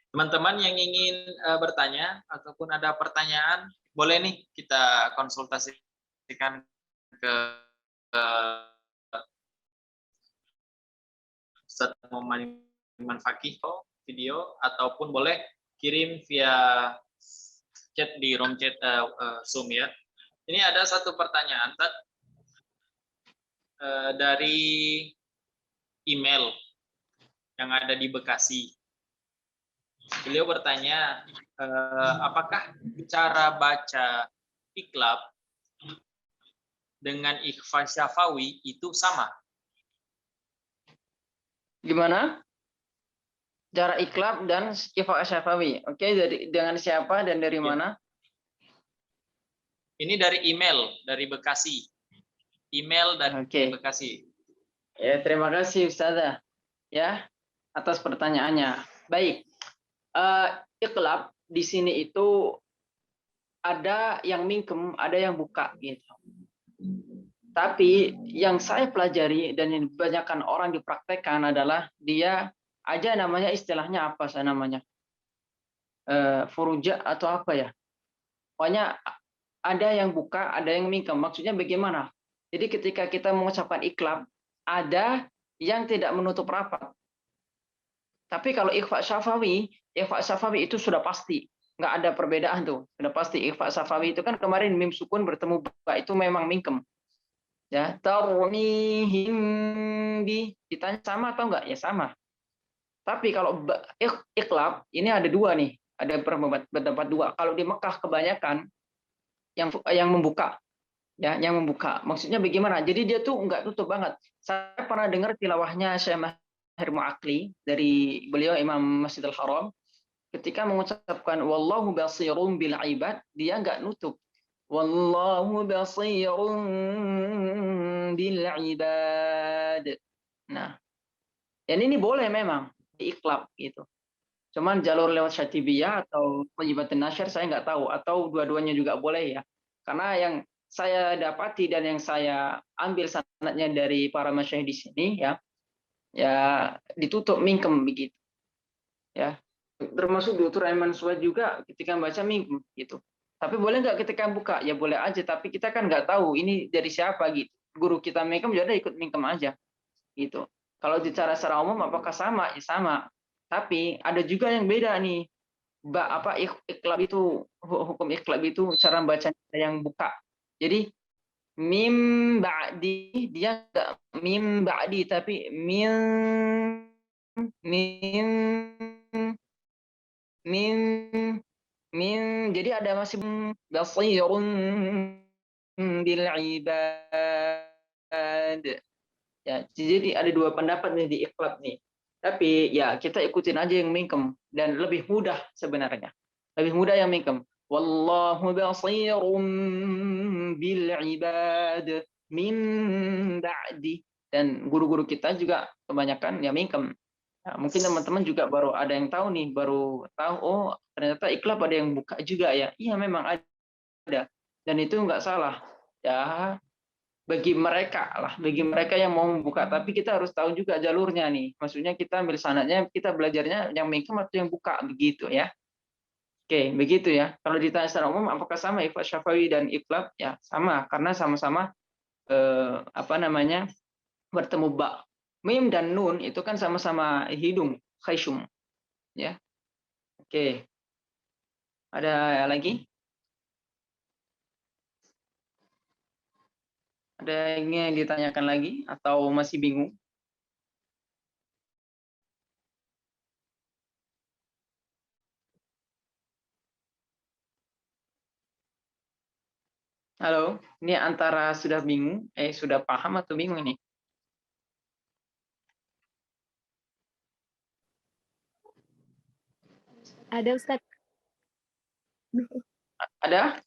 Teman-teman yang ingin bertanya ataupun ada pertanyaan, boleh nih kita konsultasikan ke Ustaz Muhammad Iman Fakih video, ataupun boleh kirim via chat di room chat Zoom ya. Ini ada satu pertanyaan dari email yang ada di Bekasi. Beliau bertanya, apakah cara baca iklab dengan ikhfa syafawi itu sama? gimana? Cara iklab dan ikhfa syafawi. Oke, dengan siapa dan dari mana? Ini dari email dari Bekasi. Email dari Bekasi. Ya, terima kasih Ustazah ya atas pertanyaannya. Baik. Iklab di sini itu ada yang mingkem, ada yang buka gitu. Tapi yang saya pelajari dan yang kebanyakan orang dipraktekkan adalah dia aja namanya istilahnya apa saya namanya furuja atau apa ya. Pokoknya ada yang buka, ada yang mingkem. Maksudnya bagaimana? Jadi ketika kita mengucapkan iklab, ada yang tidak menutup rapat. Tapi kalau ikhfa syafawi itu sudah pasti, nggak ada perbedaan tuh, sudah pasti. Ikhfa syafawi itu kan kemarin mim sukun bertemu ba itu memang mingkem. Ya, tarmihim bi, ditanya sama atau enggak? Ya sama. Tapi kalau iklab ini ada dua nih, ada pendapat dua. Kalau di Mekah kebanyakan yang membuka, ya, yang membuka. Maksudnya bagaimana? Jadi dia tuh enggak tutup banget. Saya pernah dengar tilawahnya Syekh Mahir Mu'aqli dari beliau Imam Masjidil Haram, ketika mengucapkan wallahu basirun bil ibad, dia enggak nutup. Wallahu basirun bil ibad. Nah, dan ini boleh memang diiklab gitu. Cuman jalur lewat Syatibiyah atau Thayyibatun Nasyr saya nggak tahu, atau dua-duanya juga boleh ya. Karena yang saya dapati dan yang saya ambil sanadnya dari para masyayikh di sini ya ditutup mingkem begitu. ya. Termasuk Dr. Aiman Suad juga ketika baca mingkem gitu. Tapi boleh nggak ketika buka? Ya boleh aja, tapi kita kan nggak tahu ini dari siapa gitu. Guru kita mingkem ya udah ikut mingkem aja gitu. Kalau bicara secara umum apakah sama? Ya sama. Tapi ada juga yang beda nih. Iklab itu, hukum iklab itu cara bacanya yang buka. Jadi mim ba'di, dia nggak mim ba'di tapi mim mim mim, jadi ada masih basirun bil ibad. Ya, jadi ada dua pendapat nih di iklab nih. Tapi ya kita ikutin aja yang mingkem dan lebih mudah sebenarnya. Lebih mudah yang mingkem. Wallahu basirum bil ibad min ba'di. Dan guru-guru kita juga kebanyakan ya mingkem. Nah, mungkin teman-teman juga baru ada yang tahu nih, baru tahu oh ternyata iklab ada yang buka juga ya. Iya memang ada. Dan itu nggak salah. Ya, bagi mereka yang mau membuka, tapi kita harus tahu juga jalurnya nih. Maksudnya kita ambil sanadnya, kita belajarnya yang mingkem atau yang buka begitu ya. Oke, begitu ya. Kalau ditanya secara umum apakah sama ikhlas syafawi dan iklab? Ya, sama karena sama-sama bertemu ba. Mim dan nun itu kan sama-sama hidung, khayshum ya. Oke. Ada lagi? Ada yang ditanyakan lagi atau masih bingung? Halo, ini antara sudah bingung, sudah paham atau bingung ini? Ada Ustaz. Ada?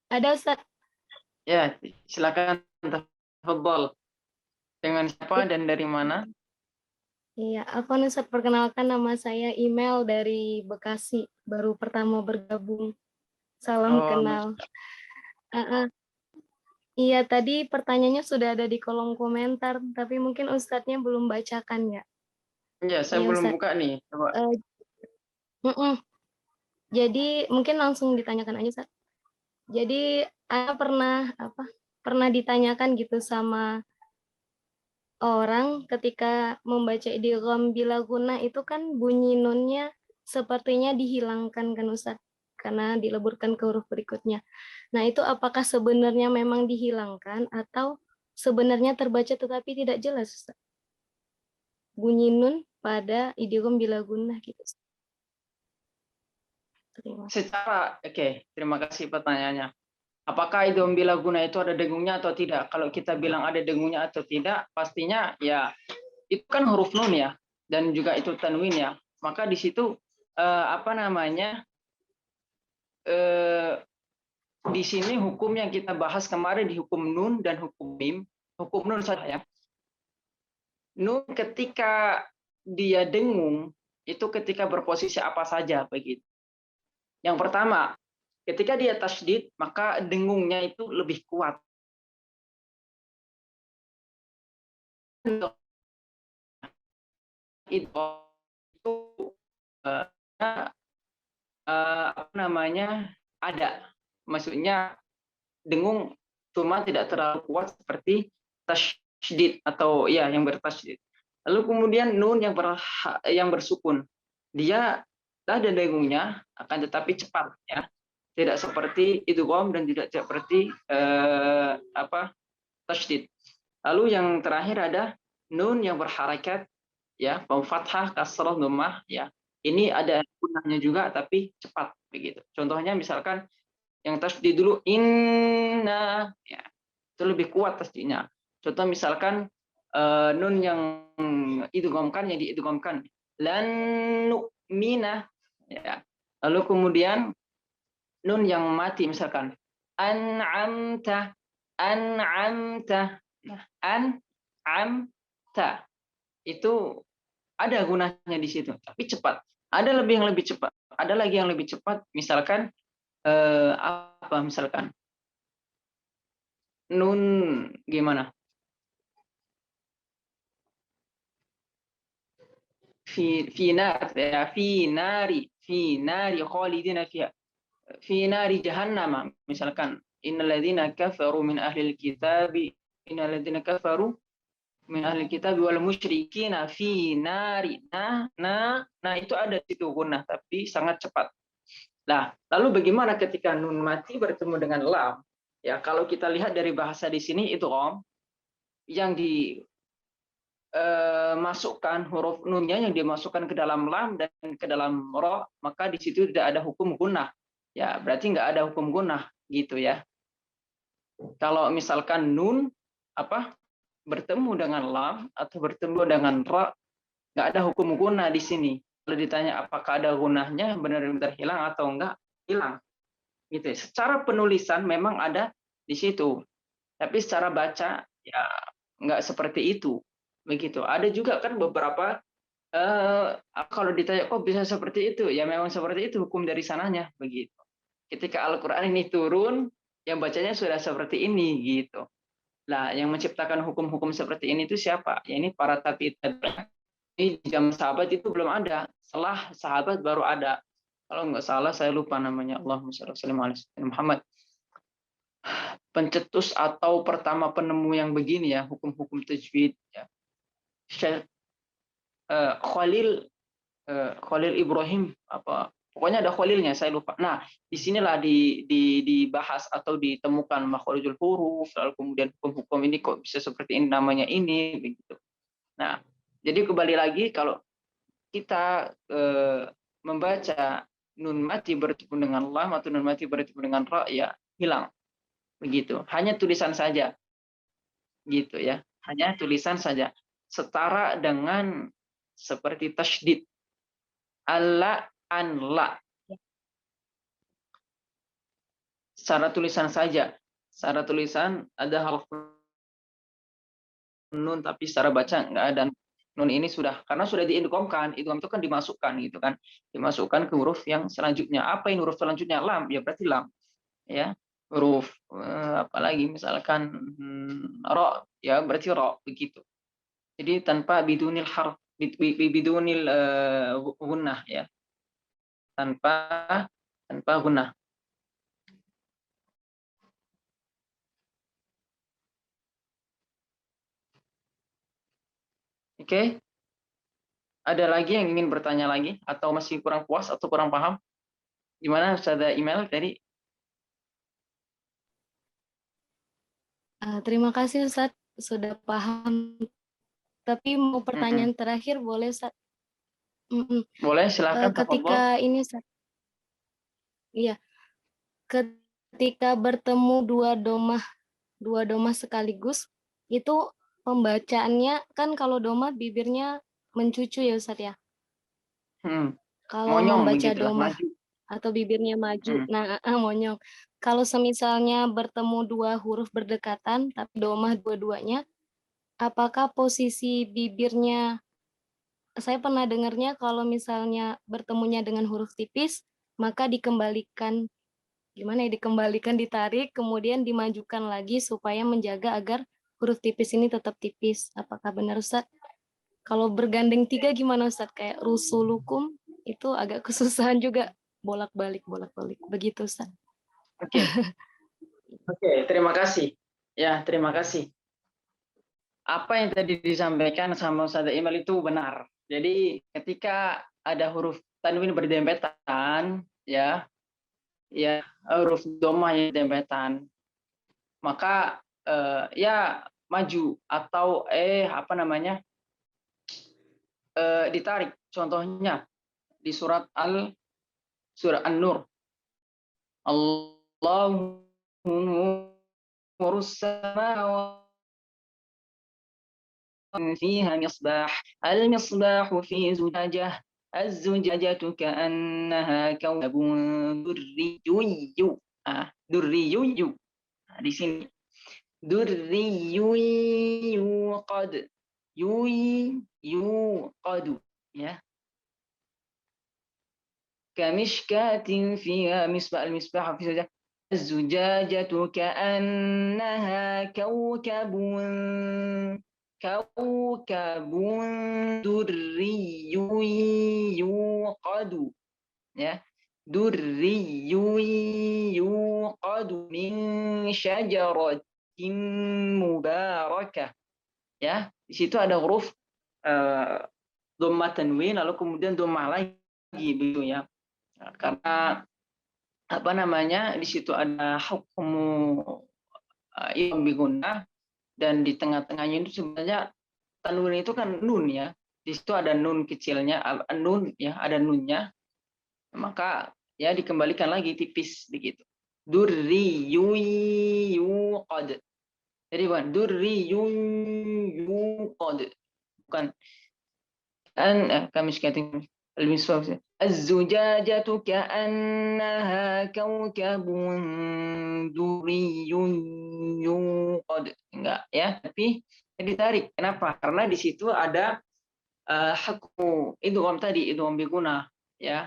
Ada Ustaz. Ya, silakan. Tafadhol. Dengan siapa dan dari mana? Iya, aku Ustaz, perkenalkan nama saya Email dari Bekasi, baru pertama bergabung. Salam Oh, kenal. Iya, tadi pertanyaannya sudah ada di kolom komentar, tapi mungkin Ustadznya belum bacakan ya. ya, saya Iya belum Ustadz. buka nih. Coba. Jadi mungkin langsung ditanyakan aja Ustadz. Jadi Ana pernah ditanyakan gitu sama orang ketika membaca idgham bila guna itu kan bunyi nunnya sepertinya dihilangkan kan Ustadz karena dileburkan ke huruf berikutnya. Nah, itu apakah sebenarnya memang dihilangkan atau sebenarnya terbaca tetapi tidak jelas Ustadz? Bunyi nun pada idgham bila guna gitu. Terima kasih pertanyaannya. Apakah idgham bila guna itu ada dengungnya atau tidak? Kalau kita bilang ada dengungnya atau tidak, pastinya ya itu kan huruf nun ya, dan juga itu tanwin ya. Maka di situ di sini hukum yang kita bahas kemarin di hukum nun dan hukum mim, hukum nun saja ya. Nun ketika dia dengung itu ketika berposisi apa saja begitu. Yang pertama, ketika dia tasydid maka dengungnya itu lebih kuat. Itu ada, maksudnya dengung cuma tidak terlalu kuat seperti tasydid atau ya yang bertasydid. Lalu kemudian nun yang bersukun, dia ada dengungnya akan tetapi cepat ya, tidak seperti idgham dan tidak seperti tasydid. Lalu yang terakhir ada nun yang berharakat ya, fathah, kasrah, dhammah ya. Ini ada gunanya juga tapi cepat begitu. Contohnya misalkan yang tasydid dulu inna ya, itu lebih kuat tasydidnya. Contoh misalkan nun yang diidghamkan lan nu'mina ya. Lalu kemudian nun yang mati misalkan an'amta. Nah, an'amta itu ada gunanya di situ, tapi cepat. Ada yang lebih cepat. Ada lagi yang lebih cepat, misalkan misalkan nun gimana? fi nar ya fi nari khalidina fiha fi nari jahannam misalkan innalladzina kafaru min ahlil kitabi innalladzina kafaru min ahlil kitabi wal musyrikina fi nari nah itu ada situ gunnah tapi sangat cepat. Nah, lalu bagaimana ketika nun mati bertemu dengan lam? Ya, kalau kita lihat dari bahasa di sini itu om yang dimasukkan huruf nunnya yang dimasukkan ke dalam lam dan ke dalam ro, maka di situ tidak ada hukum gunnah. Ya, berarti nggak ada hukum gunnah gitu ya. Kalau misalkan nun bertemu dengan lam atau bertemu dengan ro, nggak ada hukum gunnah di sini. Kalau ditanya apakah ada gunnahnya benar-benar hilang atau enggak, hilang. Gitu. Secara penulisan memang ada di situ. Tapi secara baca ya enggak seperti itu. Begitu. Ada juga kan beberapa kalau ditanya kok bisa seperti itu? Ya memang seperti itu hukum dari sananya begitu. Ketika Al-Qur'an ini turun, yang bacanya sudah seperti ini gitu. Nah, yang menciptakan hukum-hukum seperti ini itu siapa? Ya ini para tabi'in. Ini di zaman sahabat itu belum ada. Setelah sahabat baru ada. Kalau nggak salah saya lupa namanya. Allahumma shalli ala Muhammad. Pencetus atau pertama penemu yang begini ya, hukum-hukum tajwid ya. Syekh Khalil Ibrahim pokoknya ada Khalilnya saya lupa. Nah, disinilah dibahas atau ditemukan makharijul huruf, lalu kemudian hukum-hukum ini kok bisa seperti ini namanya ini begitu. Nah, jadi kembali lagi kalau kita membaca nun mati bertemu dengan lam atau nun mati bertemu dengan ra ya hilang begitu. Hanya tulisan saja gitu ya. Hanya tulisan saja. Setara dengan seperti tasydid alla an la. Secara tulisan saja. Secara tulisan ada huruf nun tapi secara baca nggak ada. Nun ini sudah karena sudah diidghamkan, idgham itu kan dimasukkan gitu kan. Dimasukkan ke huruf yang selanjutnya. Apa ini huruf selanjutnya? Lam, ya berarti lam. Ya. Huruf apalagi misalkan ro, ya berarti ro begitu. Jadi tanpa bidunil harf bidunil gunnah ya. Tanpa gunnah. Oke. Ada lagi yang ingin bertanya lagi atau masih kurang puas atau kurang paham? Gimana Ustazah email tadi? Terima kasih Ustadz, sudah paham. Tapi mau pertanyaan terakhir boleh Ustadz? Boleh, silakan. Ketika ini Ustadz. Iya. Ketika bertemu dua domah sekaligus, itu pembacaannya kan kalau domah bibirnya mencucu ya Ustadz ya. Kalau Monyong, membaca begitulah, domah maju. atau bibirnya maju, monyong. Kalau semisalnya bertemu dua huruf berdekatan tapi domah dua-duanya, apakah posisi bibirnya? Saya pernah dengarnya kalau misalnya bertemunya dengan huruf tipis, maka dikembalikan, dikembalikan, ditarik, kemudian dimajukan lagi supaya menjaga agar huruf tipis ini tetap tipis. Apakah benar Ustadz? Kalau bergandeng tiga gimana Ustadz? Kayak rusulukum itu agak kesusahan juga, bolak-balik begitu Ustadz. Oke, terima kasih. Ya, terima kasih. Apa yang tadi disampaikan sama Ustazah Imal itu benar. Jadi ketika ada huruf tanwin berdempetan, ya huruf domah yang berdempetan, maka ya maju atau ditarik. Contohnya di surat An-Nur. Allahu nurus samawati فيها مصباح المصباح في زجاجة الزجاجة كأنها كوكب دري دري di sini دري يوقد ya كمشكاة فيها مصباح المصباح في زجاجة الزجاجة كأنها كوكب kaukabun durriyun yuqadu. Ya. Durriyun yuqadu min syajaratin mubarakah. Ya, di situ ada huruf dhammah tanwin lalu kemudian dhammah lagi begitu ya. Nah, karena apa namanya? Di situ ada hukmu idgham bi gunnah dan di tengah-tengahnya itu sebenarnya tanwin itu kan nun ya. Di situ ada nun kecilnya, nun ya, ada nunnya. Maka ya dikembalikan lagi tipis begitu. Durriyun yuqad. Jadi bukan durriyun yuqad. Bukan kami sekalian المسواك الزجاجة كأنها كوكب دري يوقد. Enggak ya, tapi ditarik. Kenapa? Karena di situ ada hukmu idgham tadi, idgham bi gunnah ya.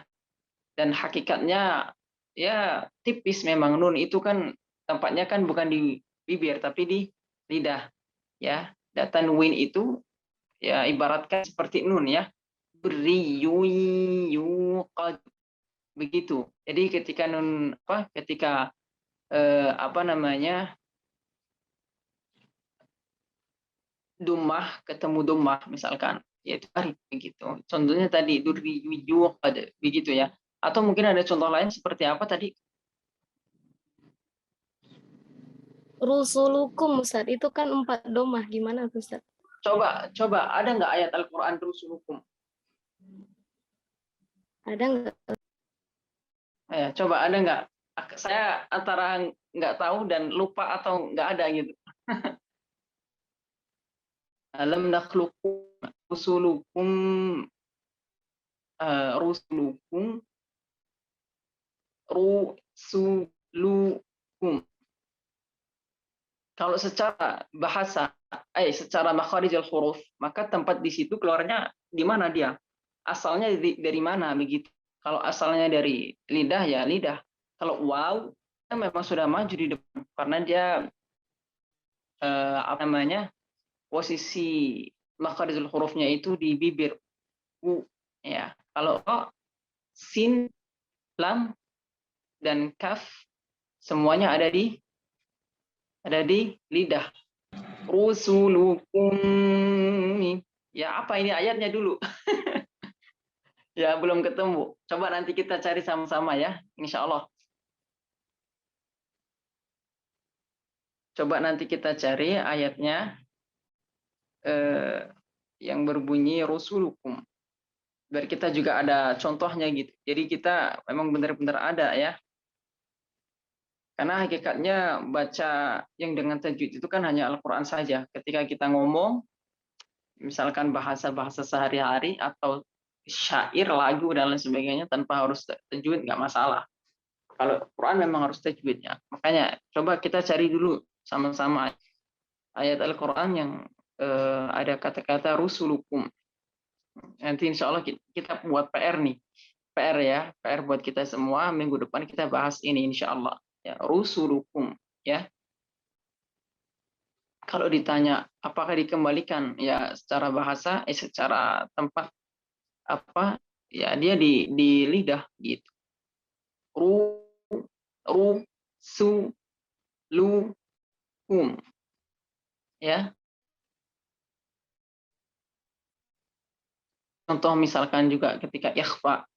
Dan hakikatnya ya tipis memang, nun itu kan tempatnya kan bukan di bibir tapi di lidah ya. Dan tanwin itu ya ibaratkan seperti nun ya. Yuqad begitu. Jadi ketika nun ketika dummah ketemu dummah misalkan, yaitu tarik begitu. Contohnya tadi yuqad begitu ya. Atau mungkin ada contoh lain seperti apa tadi? Rusulukum Ustaz, itu kan 4 domah, gimana tuh Ustaz? Coba ada nggak ayat Al-Qur'an rusulukum? Ada nggak? Ya, coba ada nggak? Saya antara nggak tahu dan lupa atau nggak ada gitu. Alam nakhluqukum rusulukum rusulukum. Kalau secara bahasa, secara makharijul huruf, maka tempat di situ keluarnya di mana dia? Asalnya dari mana begitu? Kalau asalnya dari lidah ya lidah. Kalau waw kan memang sudah maju di depan karena dia posisi makharijul hurufnya itu di bibir u ya. Kalau sin, lam dan kaf semuanya ada di lidah. Rusulukum. Ya apa ini ayatnya dulu? Ya belum ketemu. Coba nanti kita cari sama-sama ya, insya Allah. Coba nanti kita cari ayatnya yang berbunyi rusulukum. Biar kita juga ada contohnya gitu. Jadi kita memang benar-benar ada ya. Karena hakikatnya baca yang dengan tajwid itu kan hanya Al-Quran saja. Ketika kita ngomong, misalkan bahasa-bahasa sehari-hari atau syair, lagu, dan lain sebagainya, tanpa harus tajwid, nggak masalah. Kalau Quran memang harus tajwidnya. Makanya coba kita cari dulu sama-sama ayat Al-Quran yang ada kata-kata rusulukum. Nanti insya Allah kita buat PR nih. PR ya, PR buat kita semua. Minggu depan kita bahas ini insya Allah. Ya, rusulukum ya. Kalau ditanya apakah dikembalikan ya secara bahasa, secara tempat apa ya dia di lidah gitu. Rusulukum ya. Contoh misalkan juga ketika ikhfa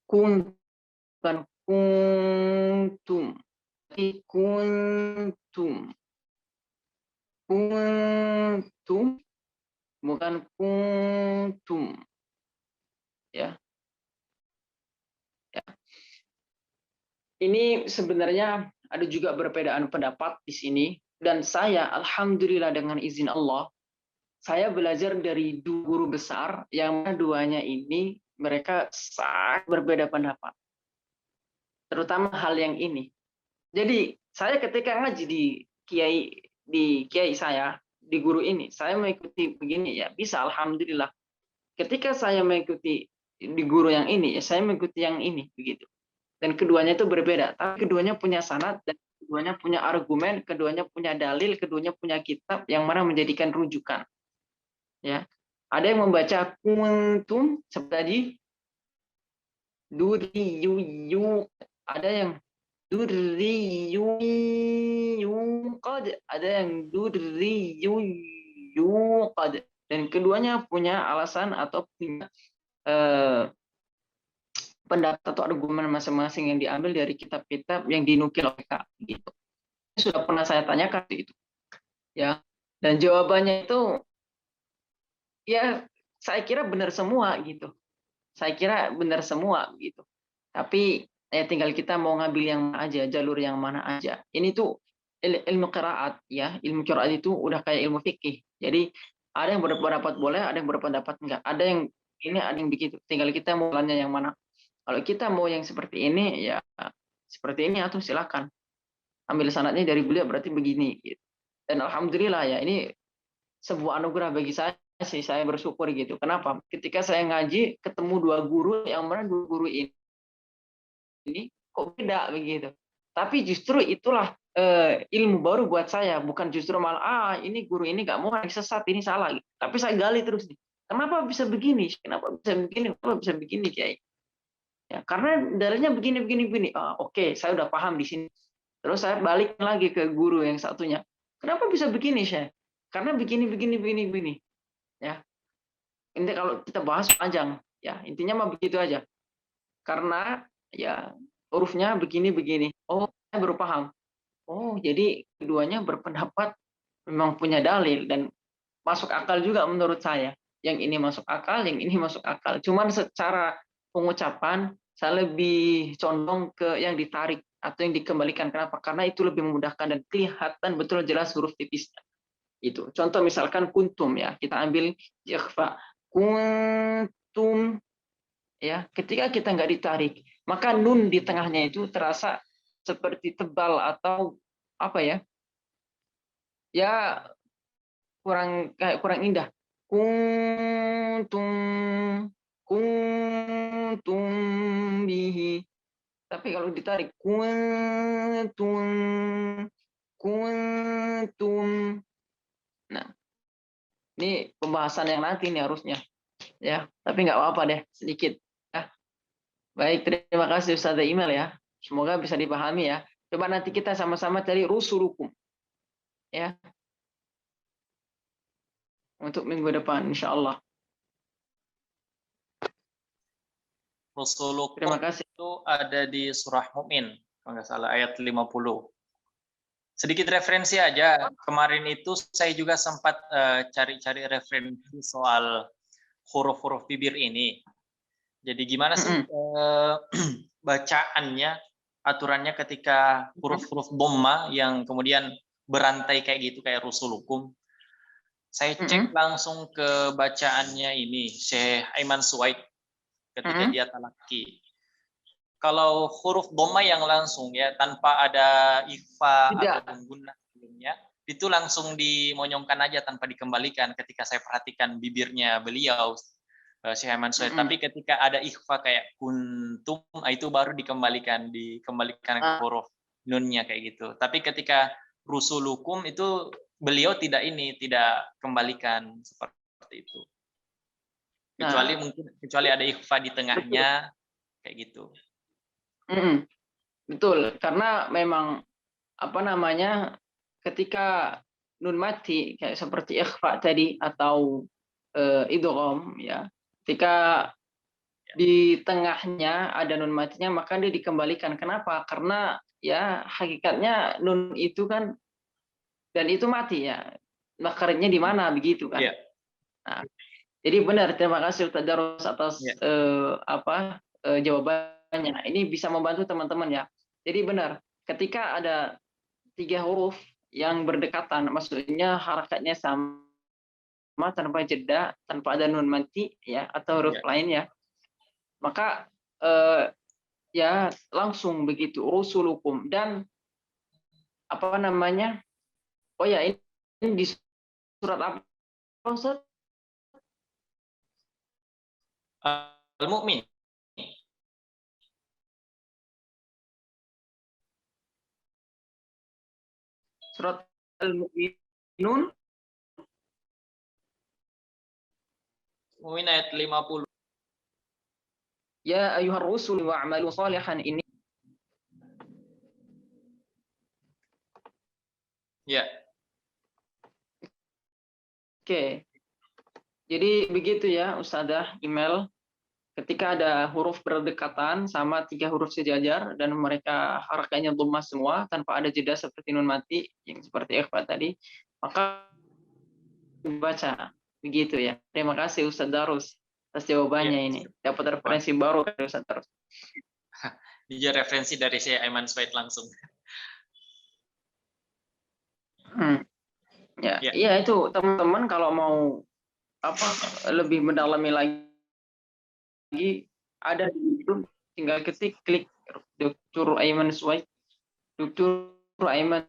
bukan kuntum, tapi kuntum bukan kuntum ya. Ini sebenarnya ada juga perbedaan pendapat di sini, dan saya alhamdulillah dengan izin Allah saya belajar dari dua guru besar yang duanya ini mereka sangat berbeda pendapat, terutama hal yang ini. Jadi saya ketika ngaji di kiai saya, di guru ini, saya mengikuti begini ya bisa alhamdulillah. Ketika saya mengikuti di guru yang ini, ya saya mengikuti yang ini begitu. Dan keduanya itu berbeda, tapi keduanya punya sanad dan keduanya punya argumen, keduanya punya dalil, keduanya punya kitab yang mana menjadikan rujukan. ya. Ada yang membaca kuntum seperti tadi, duriyuyu. Ada yang duriyuqad, ada yang duriyuqad. Dan keduanya punya alasan atau punya pendapat atau argumen masing-masing yang diambil dari kitab-kitab yang dinukil oleh Kak gitu. Sudah pernah saya tanyakan itu, ya. Dan jawabannya itu ya saya kira benar semua gitu. Saya kira benar semua gitu. Tapi ya tinggal kita mau ngambil yang mana aja, jalur yang mana aja. Ini tuh ilmu qiraat ya, ilmu qiraat itu udah kayak ilmu fikih. Jadi ada yang berpendapat boleh, ada yang berpendapat enggak. Ada yang ini, ada yang begitu. Tinggal kita mau jalannya yang mana. Kalau kita mau yang seperti ini ya seperti ini atau silakan. Ambil sanadnya dari beliau berarti begini gitu. Dan alhamdulillah ya ini sebuah anugerah bagi saya sih, saya bersyukur gitu. Kenapa? Ketika saya ngaji ketemu dua guru yang mana dua guru ini kok beda begitu. Tapi justru itulah ilmu baru buat saya, bukan justru malah ini guru ini nggak mau, ini sesat, ini salah. Gitu. Tapi saya gali terus nih. Kenapa bisa begini? Kenapa bisa begini? Kenapa bisa begini, Kiai? Ya, karena dalilnya begini begini begini. Oke, saya udah paham di sini. Terus saya balik lagi ke guru yang satunya. Kenapa bisa begini, Syekh? Karena begini begini begini begini. Ya. Ini kalau kita bahas panjang, ya intinya mah begitu aja. Karena ya hurufnya begini begini. Oh, saya baru paham. Oh, jadi keduanya berpendapat memang punya dalil dan masuk akal juga menurut saya. Yang ini masuk akal, yang ini masuk akal. Cuman secara pengucapan saya lebih condong ke yang ditarik atau yang dikembalikan. Kenapa? Karena itu lebih memudahkan dan kelihatan betul jelas huruf tipisnya. Itu. Contoh misalkan kuntum ya, kita ambil ikhfa. Kuntum ya, ketika kita nggak ditarik, maka nun di tengahnya itu terasa seperti tebal atau apa ya? Ya kurang indah. Kuntum kuntum bihi. Tapi kalau ditarik kuntum kuntum. Nah, ini pembahasan yang nanti nih harusnya. Ya, tapi nggak apa-apa deh, sedikit. Ya. Baik, terima kasih Ustaz Email ya. Semoga bisa dipahami ya. Coba nanti kita sama-sama cari rusulukum. Ya, untuk minggu depan insya Allah. Rusulukum Terima kasih. itu ada di surah Mu'min, kalau nggak salah ayat 50. Sedikit referensi aja, kemarin itu saya juga sempat cari-cari referensi soal huruf-huruf bibir ini. Jadi gimana sih bacaannya, aturannya ketika huruf-huruf dhamma yang kemudian berantai kayak gitu, kayak rusulukum. Saya cek langsung ke bacaannya ini, Syekh Aiman Suwaid, ketika dia talaki. Kalau huruf dhamma yang langsung ya, tanpa ada ikhfa atau gunnah sebelumnya, itu langsung dimonyongkan aja tanpa dikembalikan ketika saya perhatikan bibirnya beliau, Syekh Aiman Suwaid. Tapi ketika ada ikhfa kayak kuntum, itu baru dikembalikan ke huruf nunnya kayak gitu. Tapi ketika rusulukum itu beliau tidak kembalikan seperti itu. Kecuali ada ikhfa di tengahnya kayak gitu. Betul, karena memang apa namanya ketika nun mati kayak seperti ikhfa tadi atau idgham ya, ketika di tengahnya ada nun matinya maka dia dikembalikan. Kenapa? Karena ya hakikatnya nun itu kan dan itu mati ya. Makharnya di mana begitu kan? Yeah. Nah, jadi benar, terima kasih Ustaz Daros atas jawabannya. Ini bisa membantu teman-teman ya. Jadi benar, ketika ada 3 huruf yang berdekatan, maksudnya harakatnya sama tanpa jeda, tanpa ada nun mati ya atau huruf lain ya, maka ya langsung begitu rusulukum. Dan apa namanya? Oh ya, ini di surat apa Ustaz? Al-Mu'min. Surat Al-Mu'minun Mungkin ayat 50. Ya ayuhar rusul wa'malu salihan ini. Ya. Oke. Jadi begitu ya Ustazah email. Ketika ada huruf berdekatan sama 3 huruf sejajar dan mereka harakatnya dhammah semua tanpa ada jeda seperti nun mati yang seperti ikhfa tadi, maka dibaca begitu ya. Terima kasih Ustaz Darus atas jawabannya Ya. ini. Dapat referensi baru dari Ustaz Darus. Dia referensi dari Syekh Aiman Suwaid langsung. Ya, Ya. iya itu teman-teman kalau mau lebih mendalami lagi ada di YouTube, tinggal ketik klik Dr. Aiman Suwaid, Dr. Aiman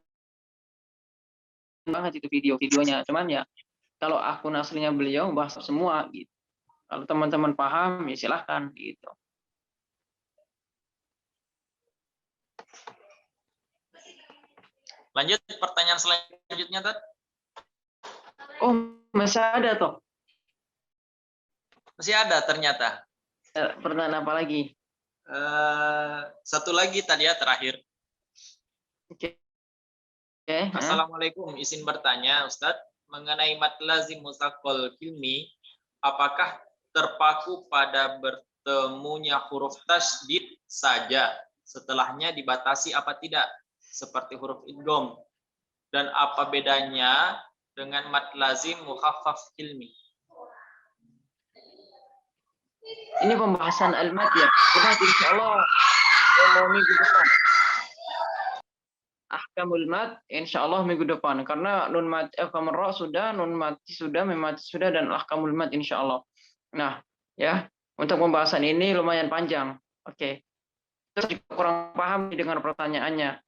banget itu videonya, cuman ya kalau akun aslinya beliau bahas semua gitu. Kalau teman-teman paham ya silahkan gitu. Lanjut pertanyaan selanjutnya, Tad. Oh, masih ada toh? Masih ada ternyata. Pertanyaan apa lagi? Satu lagi tadi ya, terakhir. Oke. Assalamualaikum, izin bertanya Ustadz, mengenai mat lazim musaqqal kilmi, apakah terpaku pada bertemunya huruf tasydid saja, setelahnya dibatasi apa tidak, seperti huruf idgham, dan apa bedanya dengan mat lazim mukhaffaf kilmi? Ini pembahasan al-mad ya. Kita insyaallah minggu depan. Ahkamul mad insyaallah minggu depan karena nun mad ra sudah, nun mati sudah, mim mati sudah dan ahkamul mad insyaallah. Nah, ya, untuk pembahasan ini lumayan panjang. Oke. Terus jika kurang paham dengan pertanyaannya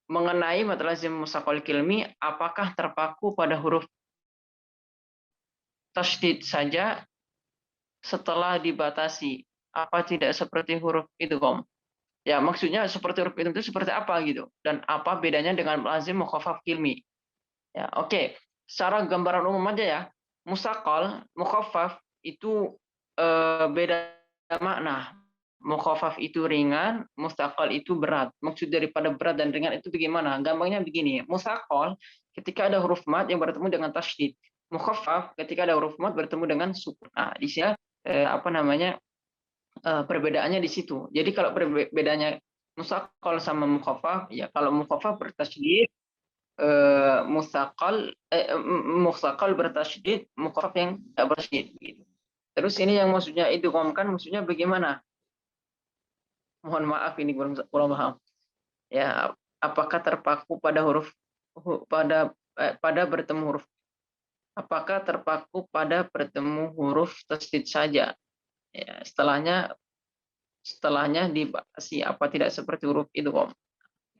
mengenai mad lazim musaqqal kilmi, apakah terpaku pada huruf tasydid saja setelah dibatasi? Apa tidak seperti huruf idgham? Ya, maksudnya seperti huruf idgham itu seperti apa gitu? Dan apa bedanya dengan lazim mukhaffaf kilmi? Ya, oke. Secara gambaran umum aja ya. Musaqqal, mukhaffaf itu beda makna. Mukhaffaf itu ringan, musaqqal itu berat. Maksud daripada berat dan ringan itu bagaimana? Gampangnya begini, musaqqal ketika ada huruf mad yang bertemu dengan tasydid. Mukhaffaf ketika ada huruf mad bertemu dengan sukun. Nah, di sini perbedaannya di situ. Jadi kalau perbedaannya musaqqal sama mukhaffaf, ya kalau mukhaffaf bertasydid, musaqqal bertasydid, mukhaffaf yang tidak bertasydid. Gitu. Terus ini yang maksudnya idgham kan maksudnya bagaimana? Mohon maaf ini kurang paham. Ya, apakah terpaku pada pada bertemu huruf? Apakah terpaku pada bertemu huruf tasydid saja? Ya, setelahnya dibatasi apa tidak seperti huruf idgham.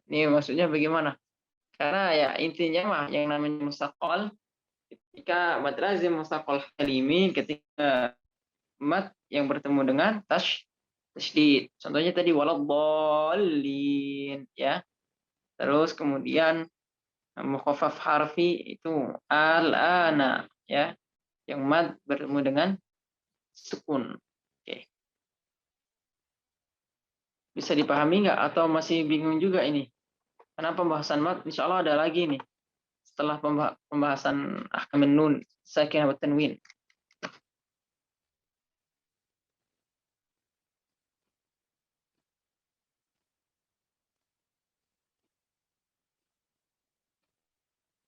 Ini maksudnya bagaimana? Karena ya intinya mah yang namanya musaqqal ketika mad lazim musaqqal kalimi ketika mad yang bertemu dengan tasydid. Contohnya tadi waladhdallin ya. Terus kemudian mukhaffaf harfi itu al-ana ya. Yang mad bertemu dengan sukun. Oke. Bisa dipahami nggak atau masih bingung juga ini? Karena pembahasan mad insya Allah ada lagi nih. Setelah pembahasan ahkamun nun, sakinah wa tanwin.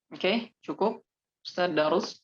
Oke, cukup. Ustaz Darus.